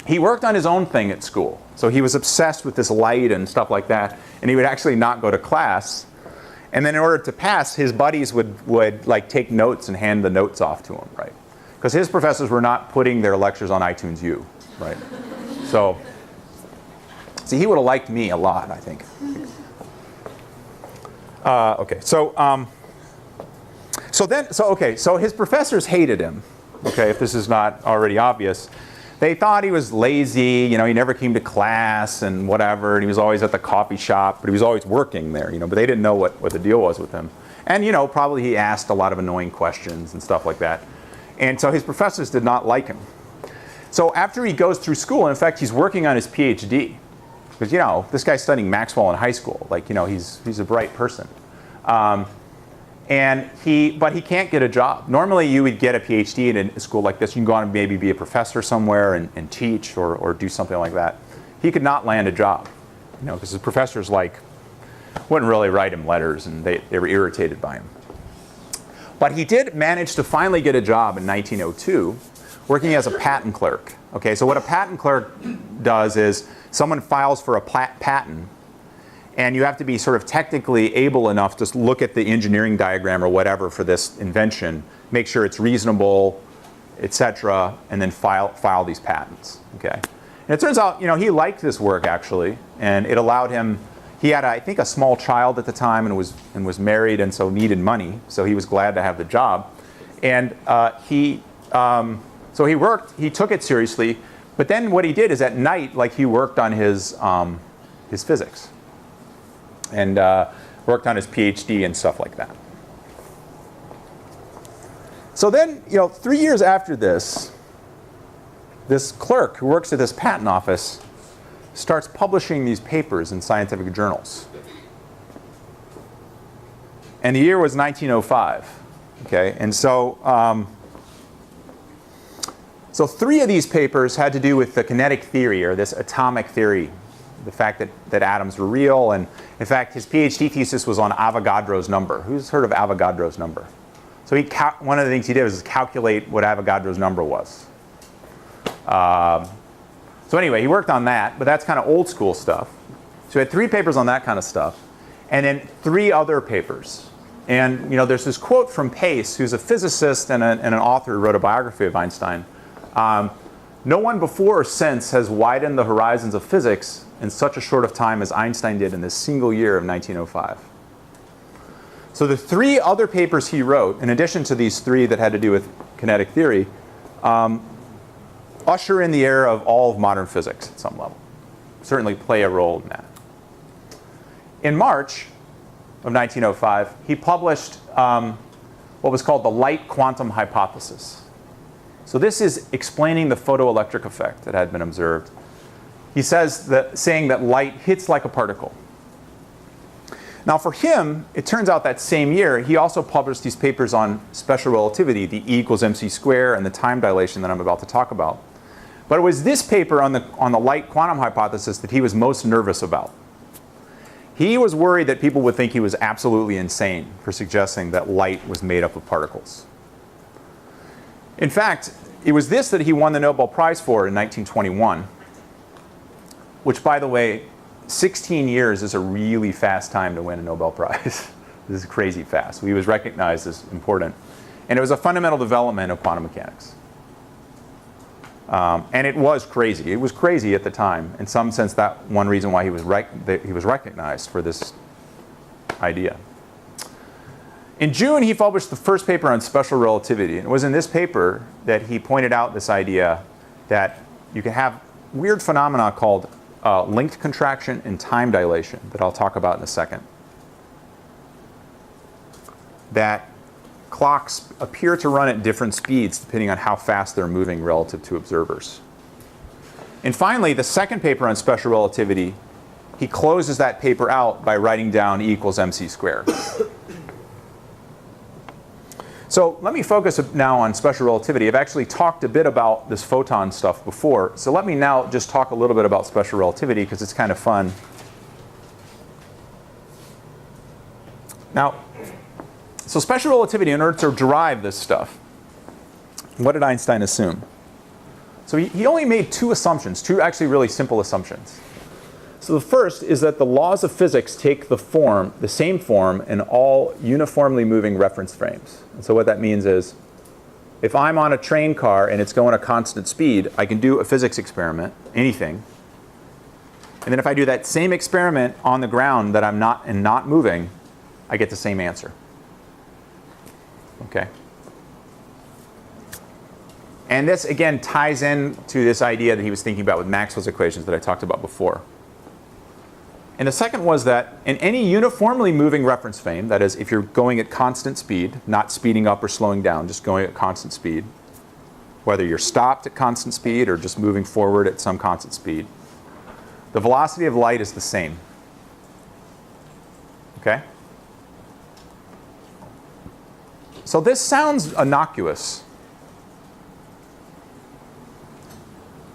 He worked on his own thing at school. So he was obsessed with this light and stuff like that. And he would actually not go to class. And then in order to pass, his buddies would take notes and hand the notes off to him, right? Because his professors were not putting their lectures on iTunes U, right? So, see, he would have liked me a lot, I think. Okay, so his professors hated him. Okay, if this is not already obvious, they thought he was lazy. He never came to class and whatever. And he was always at the coffee shop, but he was always working there. But they didn't know what the deal was with him. And probably he asked a lot of annoying questions and stuff like that. And so his professors did not like him. So after he goes through school, in fact, he's working on his Ph.D. Because this guy's studying Maxwell in high school. He's a bright person. But he can't get a job. Normally, you would get a Ph.D. in a school like this. You can go on and maybe be a professor somewhere and teach or do something like that. He could not land a job, because his professors wouldn't really write him letters, and they were irritated by him. But he did manage to finally get a job in 1902, working as a patent clerk. Okay, so what a patent clerk does is someone files for a patent. And you have to be sort of technically able enough to look at the engineering diagram or whatever for this invention, make sure it's reasonable, etc., and then file these patents. Okay, and it turns out he liked this work actually, and it allowed him. He had I think a small child at the time and was married and so needed money, so he was glad to have the job, and so he worked. He took it seriously, but then what he did is at night he worked on his physics. And worked on his Ph.D. and stuff like that. So then, 3 years after this clerk who works at this patent office starts publishing these papers in scientific journals. And the year was 1905. Okay, and so 3 of these papers had to do with the kinetic theory, or this atomic theory, the fact that atoms were real. And in fact, his PhD thesis was on Avogadro's number. Who's heard of Avogadro's number? So one of the things he did was calculate what Avogadro's number was. So anyway, he worked on that, but that's kind of old school stuff. So he had 3 papers on that kind of stuff, and then 3 other papers. And there's this quote from Pace, who's a physicist and an author who wrote a biography of Einstein. No one before or since has widened the horizons of physics in such a short of time as Einstein did in this single year of 1905. So the 3 other papers he wrote, in addition to these 3 that had to do with kinetic theory, usher in the era of all of modern physics at some level. Certainly play a role in that. In March of 1905, he published what was called the light quantum hypothesis. So this is explaining the photoelectric effect that had been observed. He saying that light hits like a particle. Now for him, it turns out that same year, he also published these papers on special relativity, the E equals mc squared, and the time dilation that I'm about to talk about. But it was this paper on the light quantum hypothesis that he was most nervous about. He was worried that people would think he was absolutely insane for suggesting that light was made up of particles. In fact, it was this that he won the Nobel Prize for in 1921, which, by the way, 16 years is a really fast time to win a Nobel Prize. This is crazy fast. He was recognized as important. And it was a fundamental development of quantum mechanics. And it was crazy. It was crazy at the time. In some sense, that one reason why he was recognized for this idea. In June, he published the first paper on special relativity. And it was in this paper that he pointed out this idea that you can have weird phenomena called linked contraction and time dilation that I'll talk about in a second. That clocks appear to run at different speeds depending on how fast they're moving relative to observers. And finally, the second paper on special relativity, he closes that paper out by writing down E equals mc squared. So let me focus now on special relativity. I've actually talked a bit about this photon stuff before. So let me now just talk a little bit about special relativity because it's kind of fun. Now, so special relativity, in order to derive this stuff, what did Einstein assume? So he only made two assumptions, two actually really simple assumptions. So the first is that the laws of physics take the same form in all uniformly moving reference frames. And so what that means is, if I'm on a train car and it's going at constant speed, I can do a physics experiment, anything. And then if I do that same experiment on the ground that I'm not moving, I get the same answer. Okay. And this, again, ties in to this idea that he was thinking about with Maxwell's equations that I talked about before. And the second was that in any uniformly moving reference frame, that is, if you're going at constant speed, not speeding up or slowing down, just going at constant speed, whether you're stopped at constant speed or just moving forward at some constant speed, the velocity of light is the same. Okay? So this sounds innocuous.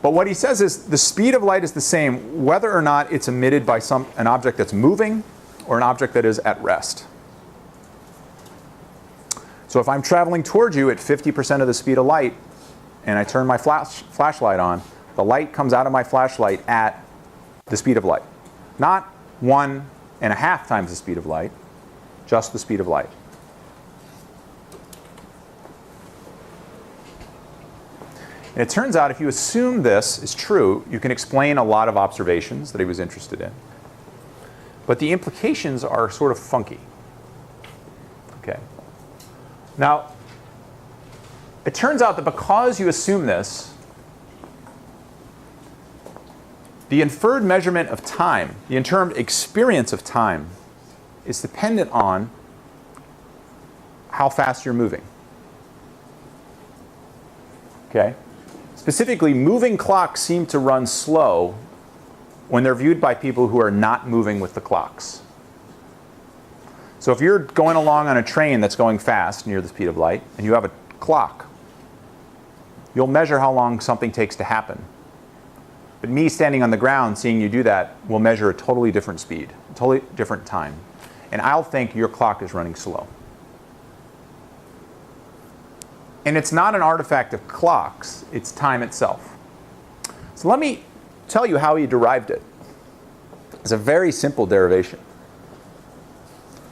But what he says is the speed of light is the same whether or not it's emitted by an object that's moving or an object that is at rest. So if I'm traveling towards you at 50% of the speed of light and I turn my flashlight on, the light comes out of my flashlight at the speed of light. Not 1.5 times the speed of light, just the speed of light. And it turns out if you assume this is true, you can explain a lot of observations that he was interested in. But the implications are sort of funky. Okay. Now, it turns out that because you assume this, the inferred measurement of time, the termed experience of time, is dependent on how fast you're moving. Okay? Specifically, moving clocks seem to run slow when they're viewed by people who are not moving with the clocks. So if you're going along on a train that's going fast near the speed of light and you have a clock, you'll measure how long something takes to happen. But me standing on the ground seeing you do that will measure a totally different speed, a totally different time. And I'll think your clock is running slow. And it's not an artifact of clocks, it's time itself. So let me tell you how he derived it. It's a very simple derivation.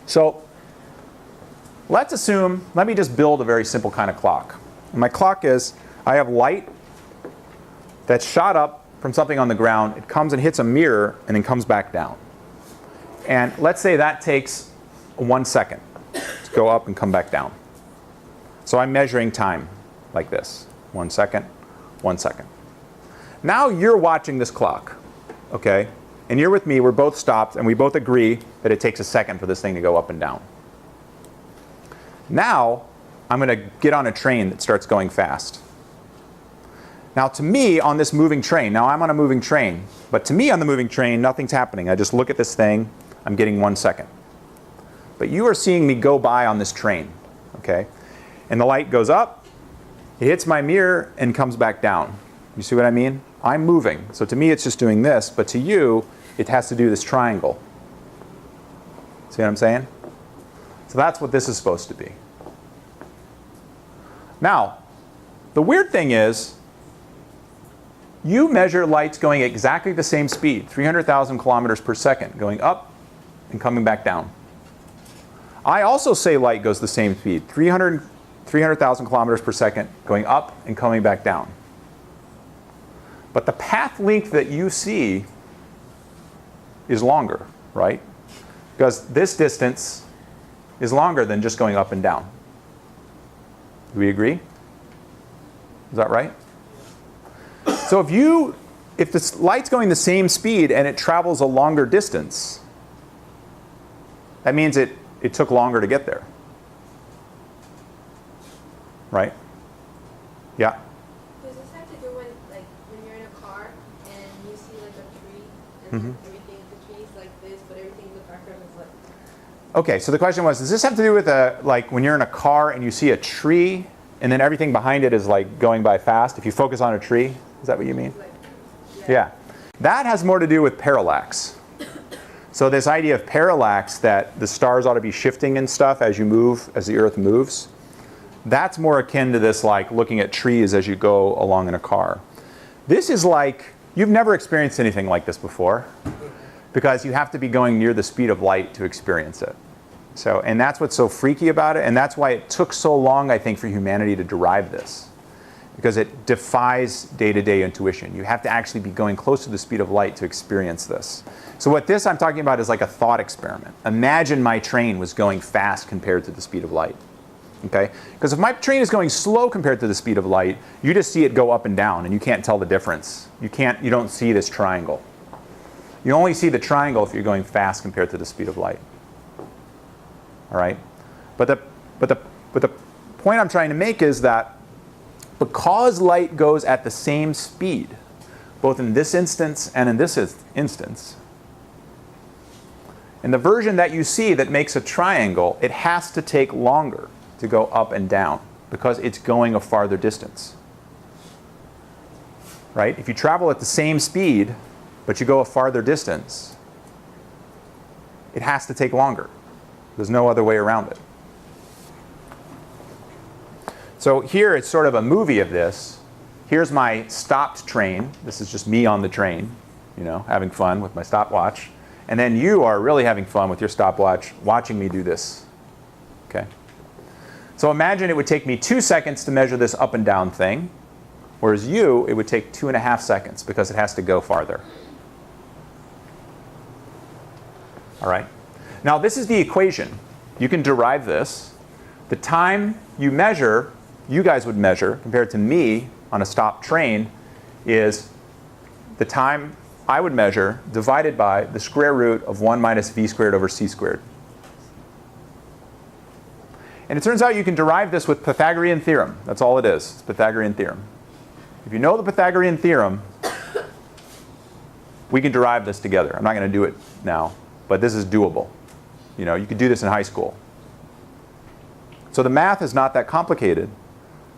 So let me just build a very simple kind of clock. And my clock is, I have light that's shot up from something on the ground. It comes and hits a mirror and then comes back down. And let's say that takes 1 second to go up and come back down. So I'm measuring time like this. 1 second, 1 second. Now you're watching this clock, okay? And you're with me, we're both stopped, and we both agree that it takes a second for this thing to go up and down. Now, I'm going to get on a train that starts going fast. Now to me, on this moving train, now I'm on a moving train, but to me on the moving train, nothing's happening. I just look at this thing, I'm getting 1 second. But you are seeing me go by on this train, okay? And the light goes up, it hits my mirror, and comes back down. You see what I mean? I'm moving. So to me, it's just doing this, but to you, it has to do this triangle. See what I'm saying? So that's what this is supposed to be. Now, the weird thing is, you measure lights going at exactly the same speed, 300,000 kilometers per second, going up and coming back down. I also say light goes the same speed, 300,000 kilometers per second, going up and coming back down. But the path length that you see is longer, right? Because this distance is longer than just going up and down. Do we agree? Is that right? So if the light's going the same speed and it travels a longer distance, that means it took longer to get there. Right? Yeah? Does this have to do with, like, when you're in a car and everything in the trees like this, but everything in the background is like. Okay, so the question was, does this have to do with like when you're in a car and you see a tree and then everything behind it is like going by fast? If you focus on a tree, is that what you mean? Like, Yeah. That has more to do with parallax. So this idea of parallax, that the stars ought to be shifting and stuff as you move, as the Earth moves, that's more akin to this like looking at trees as you go along in a car. This is like, you've never experienced anything like this before because you have to be going near the speed of light to experience it. So, and that's what's so freaky about it, and that's why it took so long, I think, for humanity to derive this. Because it defies day-to-day intuition. You have to actually be going close to the speed of light to experience this. So what this I'm talking about is like a thought experiment. Imagine my train was going fast compared to the speed of light. Okay? Because if my train is going slow compared to the speed of light, you just see it go up and down, and you can't tell the difference. You don't see this triangle. You only see the triangle if you're going fast compared to the speed of light. All right? But the point I'm trying to make is that because light goes at the same speed, both in this instance and in this instance, in the version that you see that makes a triangle, it has to take longer to go up and down because it's going a farther distance. Right? If you travel at the same speed, but you go a farther distance, it has to take longer. There's no other way around it. So here it's sort of a movie of this. Here's my stopped train. This is just me on the train, you know, having fun with my stopwatch. And then you are really having fun with your stopwatch watching me do this. Okay? So imagine it would take me 2 seconds to measure this up and down thing, whereas you, it would take 2.5 seconds because it has to go farther. All right? Now this is the equation. You can derive this. The time you measure, you guys would measure, compared to me on a stopped train, is the time I would measure divided by the square root of 1 minus v squared over c squared. And it turns out you can derive this with Pythagorean theorem. That's all it is. It's Pythagorean theorem. If you know the Pythagorean theorem, we can derive this together. I'm not going to do it now, but this is doable. You know, you could do this in high school. So the math is not that complicated.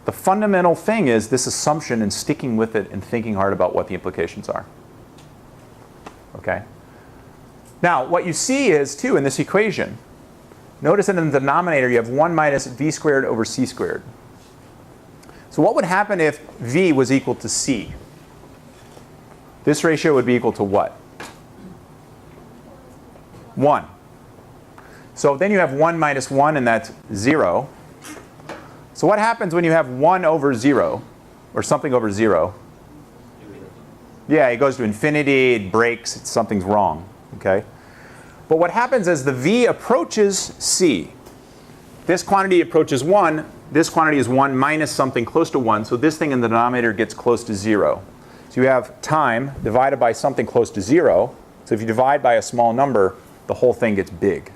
The fundamental thing is this assumption and sticking with it and thinking hard about what the implications are. Okay? Now, what you see is, too, in this equation, notice that in the denominator you have 1 minus v squared over c squared. So what would happen if v was equal to c? This ratio would be equal to what? 1. So then you have 1 minus 1, and that's 0. So what happens when you have 1 over 0, or something over 0? Yeah, it goes to infinity, it breaks, something's wrong. Okay? But what happens is the v approaches c. This quantity approaches 1. This quantity is 1 minus something close to 1. So this thing in the denominator gets close to 0. So you have time divided by something close to 0. So if you divide by a small number, the whole thing gets big.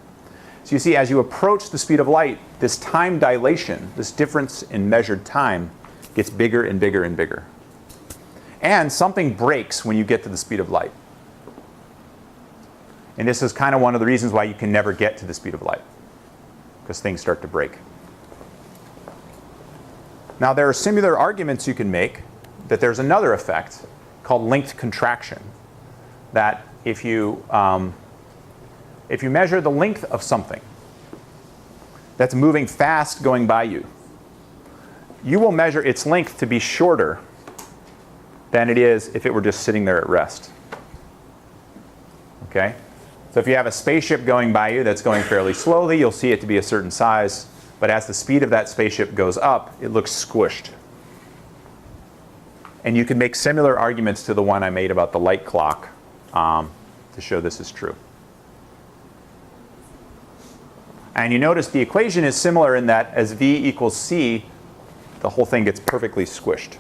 So you see, as you approach the speed of light, this time dilation, this difference in measured time, gets bigger and bigger and bigger. And something breaks when you get to the speed of light. And this is kind of one of the reasons why you can never get to the speed of light, because things start to break. Now, there are similar arguments you can make that there's another effect called linked contraction, that if you measure the length of something that's moving fast going by you, you will measure its length to be shorter than it is if it were just sitting there at rest. Okay? So if you have a spaceship going by you that's going fairly slowly, you'll see it to be a certain size. But as the speed of that spaceship goes up, it looks squished. And you can make similar arguments to the one I made about the light clock to show this is true. And you notice the equation is similar in that as v equals c, the whole thing gets perfectly squished.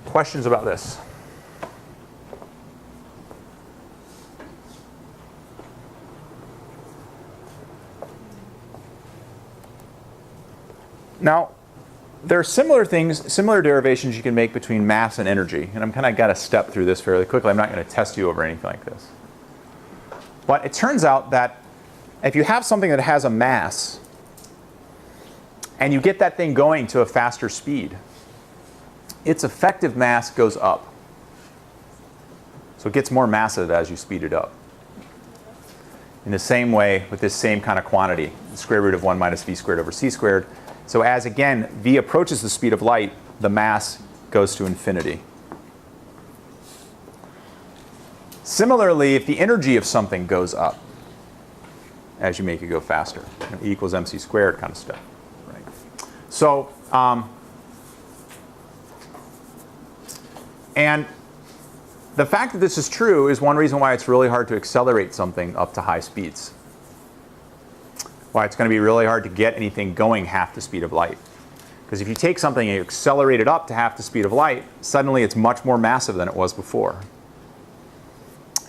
Questions about this? Now, there are similar things, similar derivations you can make between mass and energy. And I'm kind of got to step through this fairly quickly. I'm not going to test you over anything like this. But it turns out that if you have something that has a mass, and you get that thing going to a faster speed, its effective mass goes up. So it gets more massive as you speed it up. In the same way, with this same kind of quantity, the square root of 1 minus v squared over c squared. So as, again, v approaches the speed of light, the mass goes to infinity. Similarly, if the energy of something goes up as you make it go faster, E equals mc squared kind of stuff. Right? So, and the fact that this is true is one reason why it's really hard to accelerate something up to high speeds. Why it's going to be really hard to get anything going half the speed of light. Because if you take something and you accelerate it up to half the speed of light, suddenly it's much more massive than it was before.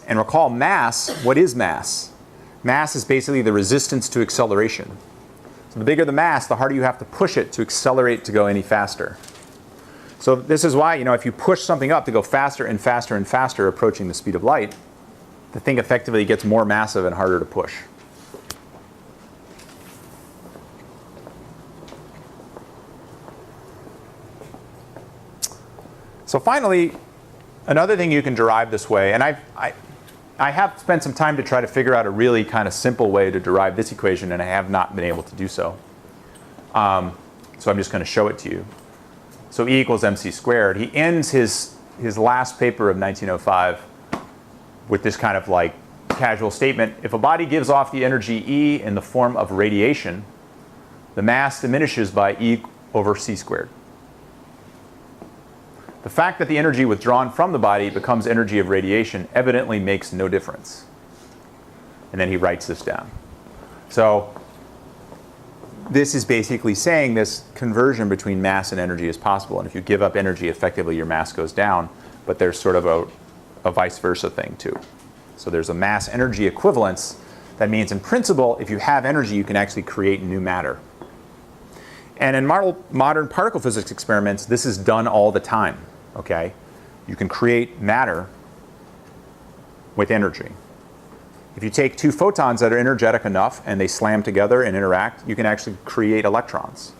And recall mass, what is mass? Mass is basically the resistance to acceleration. So the bigger the mass, the harder you have to push it to accelerate to go any faster. So this is why, if you push something up to go faster and faster and faster approaching the speed of light, the thing effectively gets more massive and harder to push. So finally, another thing you can derive this way, and I have spent some time to try to figure out a really kind of simple way to derive this equation, and I have not been able to do so. So I'm just going to show it to you. So E equals mc squared. He ends his last paper of 1905 with this kind of like casual statement. If a body gives off the energy E in the form of radiation, the mass diminishes by E over c squared. The fact that the energy withdrawn from the body becomes energy of radiation evidently makes no difference. And then he writes this down. So this is basically saying this conversion between mass and energy is possible. And if you give up energy, effectively your mass goes down. But there's sort of a vice versa thing too. So there's a mass-energy equivalence. That means in principle, if you have energy, you can actually create new matter. And in modern particle physics experiments, this is done all the time. Okay? You can create matter with energy. If you take two photons that are energetic enough and they slam together and interact, you can actually create electrons.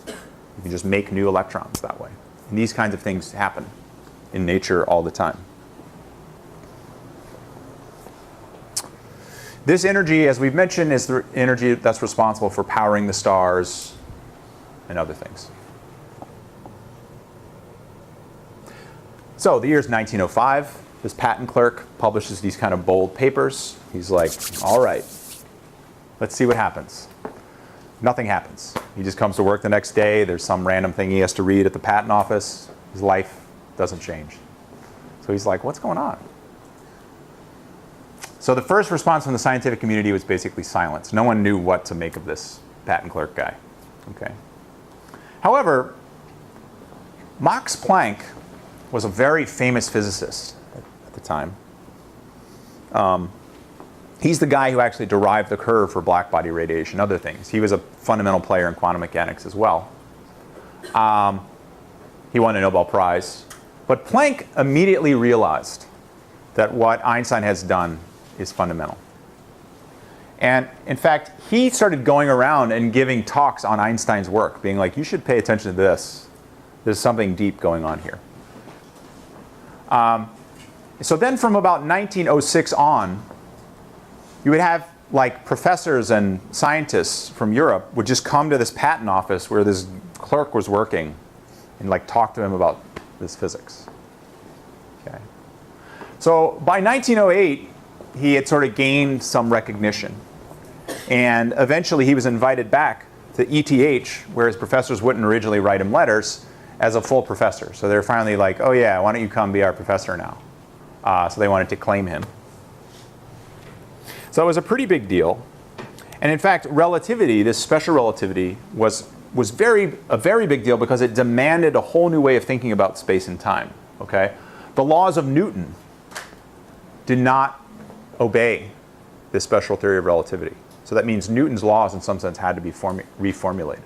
You can just make new electrons that way. And these kinds of things happen in nature all the time. This energy, as we've mentioned, is the energy that's responsible for powering the stars and other things. So the year's 1905. This patent clerk publishes these kind of bold papers. He's like, all right, let's see what happens. Nothing happens. He just comes to work the next day. There's some random thing he has to read at the patent office. His life doesn't change. So he's like, what's going on? So the first response from the scientific community was basically silence. No one knew what to make of this patent clerk guy. Okay. However, Max Planck was a very famous physicist at the time. He's the guy who actually derived the curve for blackbody radiation, other things. He was a fundamental player in quantum mechanics as well. He won a Nobel Prize. But Planck immediately realized that what Einstein has done is fundamental. And in fact, he started going around and giving talks on Einstein's work, being like, you should pay attention to this. There's something deep going on here. So then from about 1906 on, you would have like professors and scientists from Europe would just come to this patent office where this clerk was working and like talk to him about this physics. Okay. So by 1908, he had sort of gained some recognition. And eventually he was invited back to ETH, where his professors wouldn't originally write him letters, as a full professor. So they're finally like, oh yeah, why don't you come be our professor now? So they wanted to claim him. So it was a pretty big deal. And in fact, relativity, this special relativity, was a very big deal because it demanded a whole new way of thinking about space and time. Okay? The laws of Newton did not obey this special theory of relativity. So that means Newton's laws, in some sense, had to be reformulated.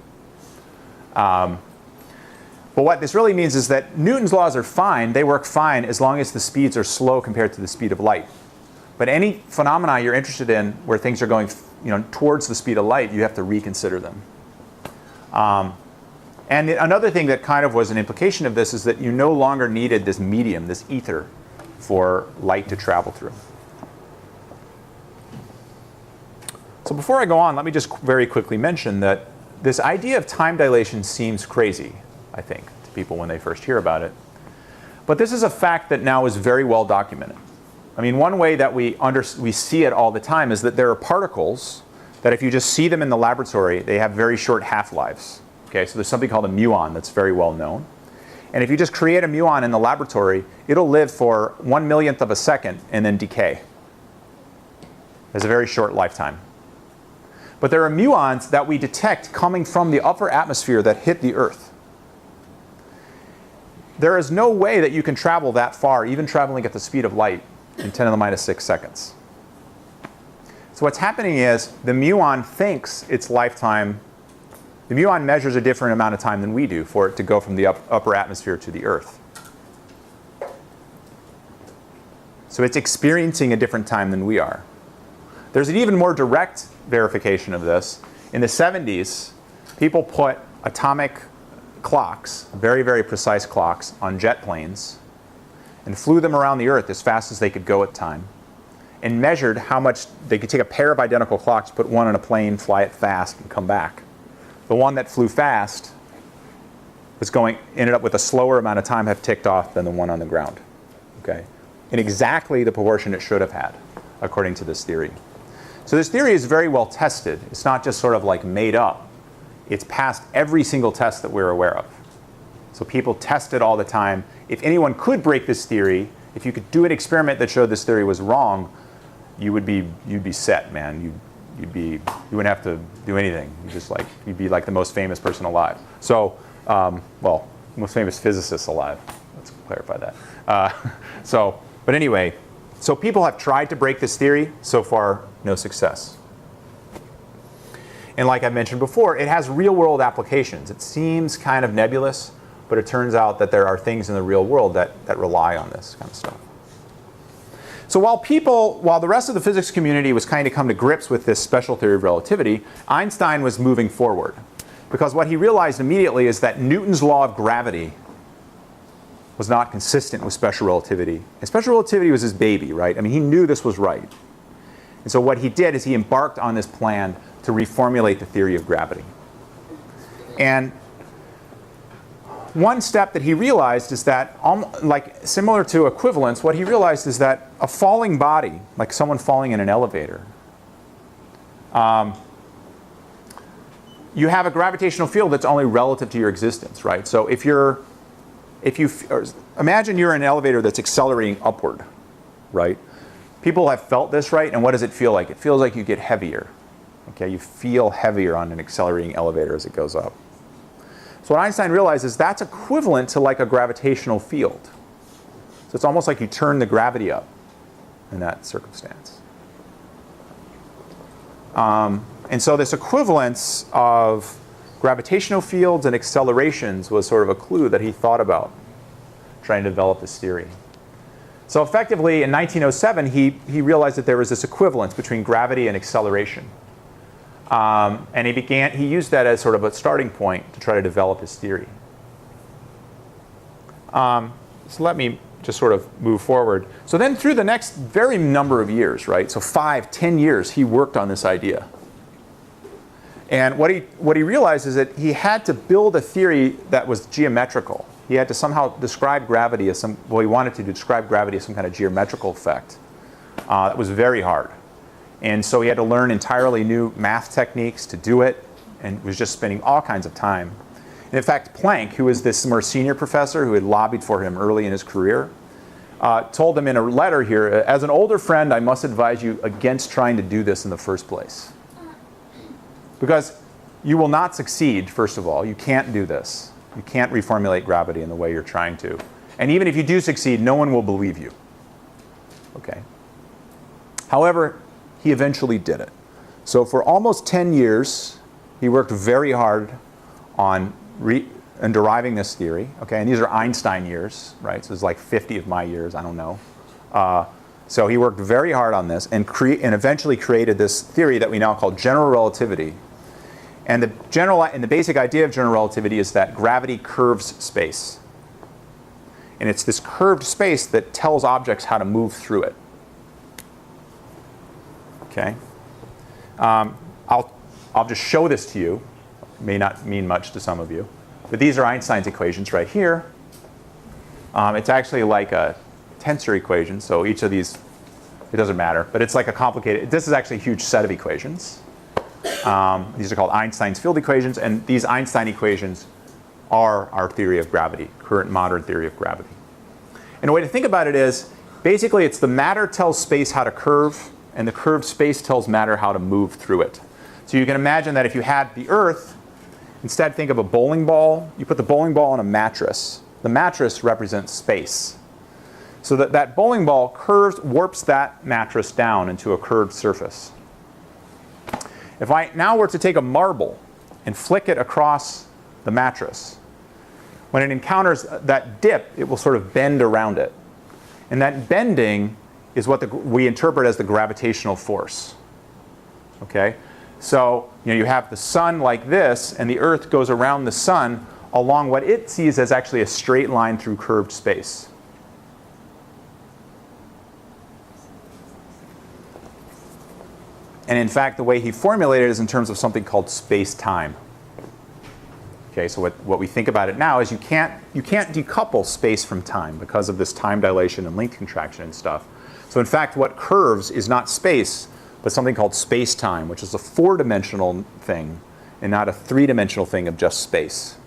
But what this really means is that Newton's laws are fine. They work fine as long as the speeds are slow compared to the speed of light. But any phenomena you're interested in where things are going towards the speed of light, you have to reconsider them. And another thing that kind of was an implication of this is that you no longer needed this medium, this ether, for light to travel through. So before I go on, let me just very quickly mention that this idea of time dilation seems crazy, I think, to people when they first hear about it. But this is a fact that now is very well documented. I mean, one way that we see it all the time is that there are particles that if you just see them in the laboratory, they have very short half-lives. Okay, so there's something called a muon that's very well known. And if you just create a muon in the laboratory, it'll live for 1/1,000,000th of a second and then decay. It has a very short lifetime. But there are muons that we detect coming from the upper atmosphere that hit the Earth. There is no way that you can travel that far, even traveling at the speed of light, in 10 to the minus 6 seconds. So what's happening is the muon thinks its lifetime. The muon measures a different amount of time than we do for it to go from the upper atmosphere to the Earth. So it's experiencing a different time than we are. There's an even more direct verification of this. In the 70s, people put atomic clocks, very, very precise clocks, on jet planes and flew them around the Earth as fast as they could go at time and measured how much they could take a pair of identical clocks, put one on a plane, fly it fast, and come back. The one that flew fast ended up with a slower amount of time have ticked off than the one on the ground. Okay? In exactly the proportion it should have had, according to this theory. So this theory is very well tested. It's not just sort of like made up. It's passed every single test that we're aware of. So people test it all the time. If anyone could break this theory, if you could do an experiment that showed this theory was wrong, you'd be set, man. You wouldn't have to do anything. You'd be like the most famous person alive. So, most famous physicist alive. Let's clarify that. But anyway, so people have tried to break this theory. So far, no success. And like I mentioned before, it has real-world applications. It seems kind of nebulous, but it turns out that there are things in the real world that rely on this kind of stuff. So while the rest of the physics community was kind of come to grips with this special theory of relativity, Einstein was moving forward. Because what he realized immediately is that Newton's law of gravity was not consistent with special relativity. And special relativity was his baby, right? I mean, he knew this was right. And so what he did is he embarked on this plan to reformulate the theory of gravity. And one step that he realized is that, like similar to equivalence, what he realized is that a falling body, like someone falling in an elevator, you have a gravitational field that's only relative to your existence, right? So imagine you're in an elevator that's accelerating upward, right? People have felt this, right? And what does it feel like? It feels like you get heavier. Okay, you feel heavier on an accelerating elevator as it goes up. So what Einstein realized is that's equivalent to like a gravitational field. So it's almost like you turn the gravity up in that circumstance. And so this equivalence of gravitational fields and accelerations was sort of a clue that he thought about trying to develop this theory. So effectively, in 1907, he realized that there was this equivalence between gravity and acceleration. And he used that as sort of a starting point to try to develop his theory. So let me just sort of move forward. So then through the next very number of years, right? So 5, 10 years, he worked on this idea. And what he realized is that he had to build a theory that was geometrical. He had to somehow describe gravity as he wanted to describe gravity as some kind of geometrical effect. That was very hard. And so he had to learn entirely new math techniques to do it, and was just spending all kinds of time. And in fact, Planck, who was this more senior professor who had lobbied for him early in his career, told him in a letter here, as an older friend, I must advise you against trying to do this in the first place. Because you will not succeed, first of all. You can't do this. You can't reformulate gravity in the way you're trying to. And even if you do succeed, no one will believe you. Okay. However, he eventually did it. So for almost 10 years, he worked very hard on in deriving this theory. Okay, and these are Einstein years, right? So it's like 50 of my years. I don't know. So he worked very hard on this and eventually created this theory that we now call general relativity. And the basic idea of general relativity is that gravity curves space. And it's this curved space that tells objects how to move through it. Okay? I'll just show this to you. It may not mean much to some of you. But these are Einstein's equations right here. It's actually like a tensor equation. So each of these, it doesn't matter. But it's like a complicated, this is actually a huge set of equations. These are called Einstein's field equations. And these Einstein equations are our theory of gravity, current modern theory of gravity. And a way to think about it is, basically it's the matter tells space how to curve, and the curved space tells matter how to move through it. So you can imagine that if you had the Earth, instead think of a bowling ball. You put the bowling ball on a mattress. The mattress represents space. So that bowling ball warps that mattress down into a curved surface. If I now were to take a marble and flick it across the mattress, when it encounters that dip, it will sort of bend around it. And that bending is what we interpret as the gravitational force. Okay? So you have the sun like this, and the Earth goes around the sun along what it sees as actually a straight line through curved space. And in fact, the way he formulated it is in terms of something called space-time. Okay, so what we think about it now is you can't decouple space from time because of this time dilation and length contraction and stuff. So in fact, what curves is not space, but something called space-time, which is a 4-dimensional thing and not a 3-dimensional thing of just space.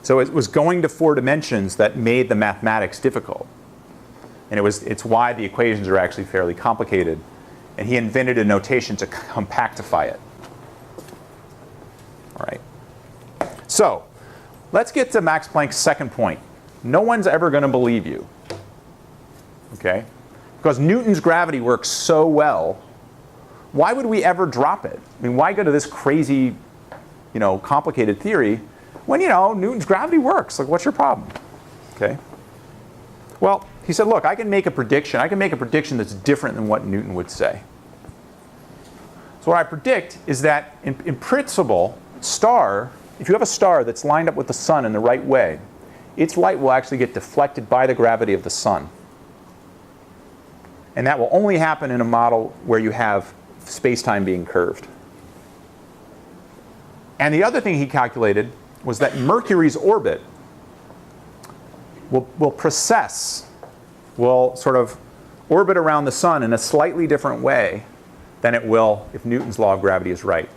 So it was going to 4 dimensions that made the mathematics difficult. And it's why the equations are actually fairly complicated. And he invented a notation to compactify it. All right. So let's get to Max Planck's second point. No one's ever going to believe you. Okay? Because Newton's gravity works so well, why would we ever drop it? I mean, why go to this crazy, complicated theory when, Newton's gravity works? Like, what's your problem? Okay? Well, he said, look, I can make a prediction. I can make a prediction that's different than what Newton would say. So what I predict is that, in principle, if you have a star that's lined up with the sun in the right way, its light will actually get deflected by the gravity of the sun. And that will only happen in a model where you have space-time being curved. And the other thing he calculated was that Mercury's orbit will sort of orbit around the sun in a slightly different way than it will if Newton's law of gravity is right.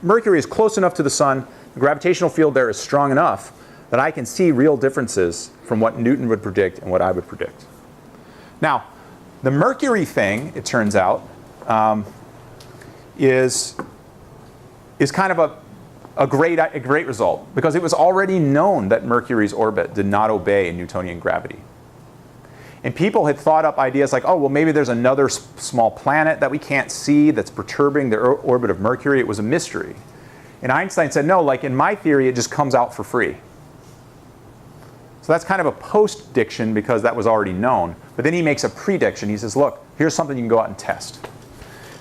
Mercury is close enough to the sun, the gravitational field there is strong enough that I can see real differences from what Newton would predict and what I would predict. Now, the Mercury thing, it turns out, is kind of a great result, because it was already known that Mercury's orbit did not obey Newtonian gravity. And people had thought up ideas like, oh, well, maybe there's another small planet that we can't see that's perturbing the orbit of Mercury. It was a mystery. And Einstein said, no, like in my theory, it just comes out for free. So that's kind of a post-diction because that was already known. But then he makes a prediction. He says, look, here's something you can go out and test.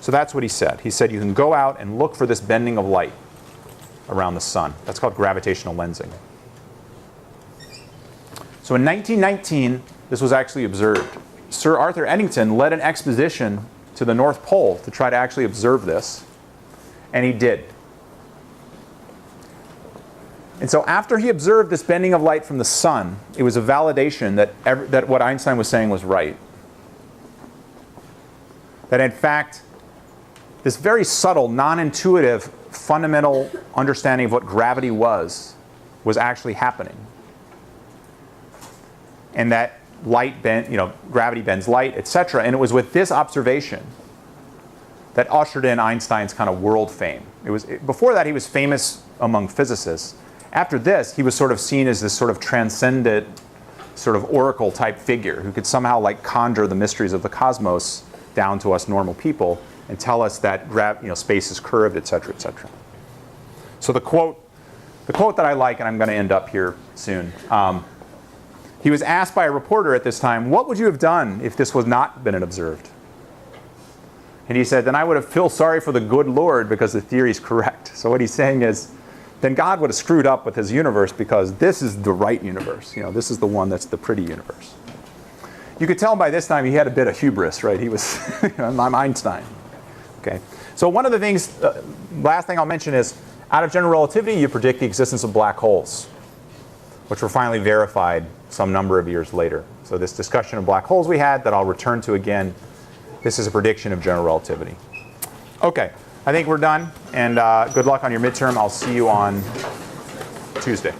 So that's what he said. He said you can go out and look for this bending of light around the sun. That's called gravitational lensing. So in 1919, this was actually observed. Sir Arthur Eddington led an expedition to the North Pole to try to actually observe this. And he did. And so after he observed this bending of light from the sun, it was a validation that what Einstein was saying was right. That in fact, this very subtle, non-intuitive, fundamental understanding of what gravity was actually happening. And that gravity bends light, etc. And it was with this observation that ushered in Einstein's kind of world fame. Before that, he was famous among physicists. After this, he was sort of seen as this sort of transcendent, sort of oracle type figure who could somehow like conjure the mysteries of the cosmos down to us normal people and tell us that space is curved, etc., etc. So the the quote that I like, and I'm going to end up here soon. He was asked by a reporter at this time, what would you have done if this was not been observed? And he said, then I would have felt sorry for the good Lord because the theory is correct. So what he's saying is, then God would have screwed up with his universe because this is the right universe. You know, this is the one that's the pretty universe. You could tell by this time he had a bit of hubris, right? He was, I'm Einstein. Okay. So one of the things, last thing I'll mention is, out of general relativity, you predict the existence of black holes, which were finally verified some number of years later. So this discussion of black holes we had, that I'll return to again, this is a prediction of general relativity. Okay, I think we're done, and good luck on your midterm. I'll see you on Tuesday.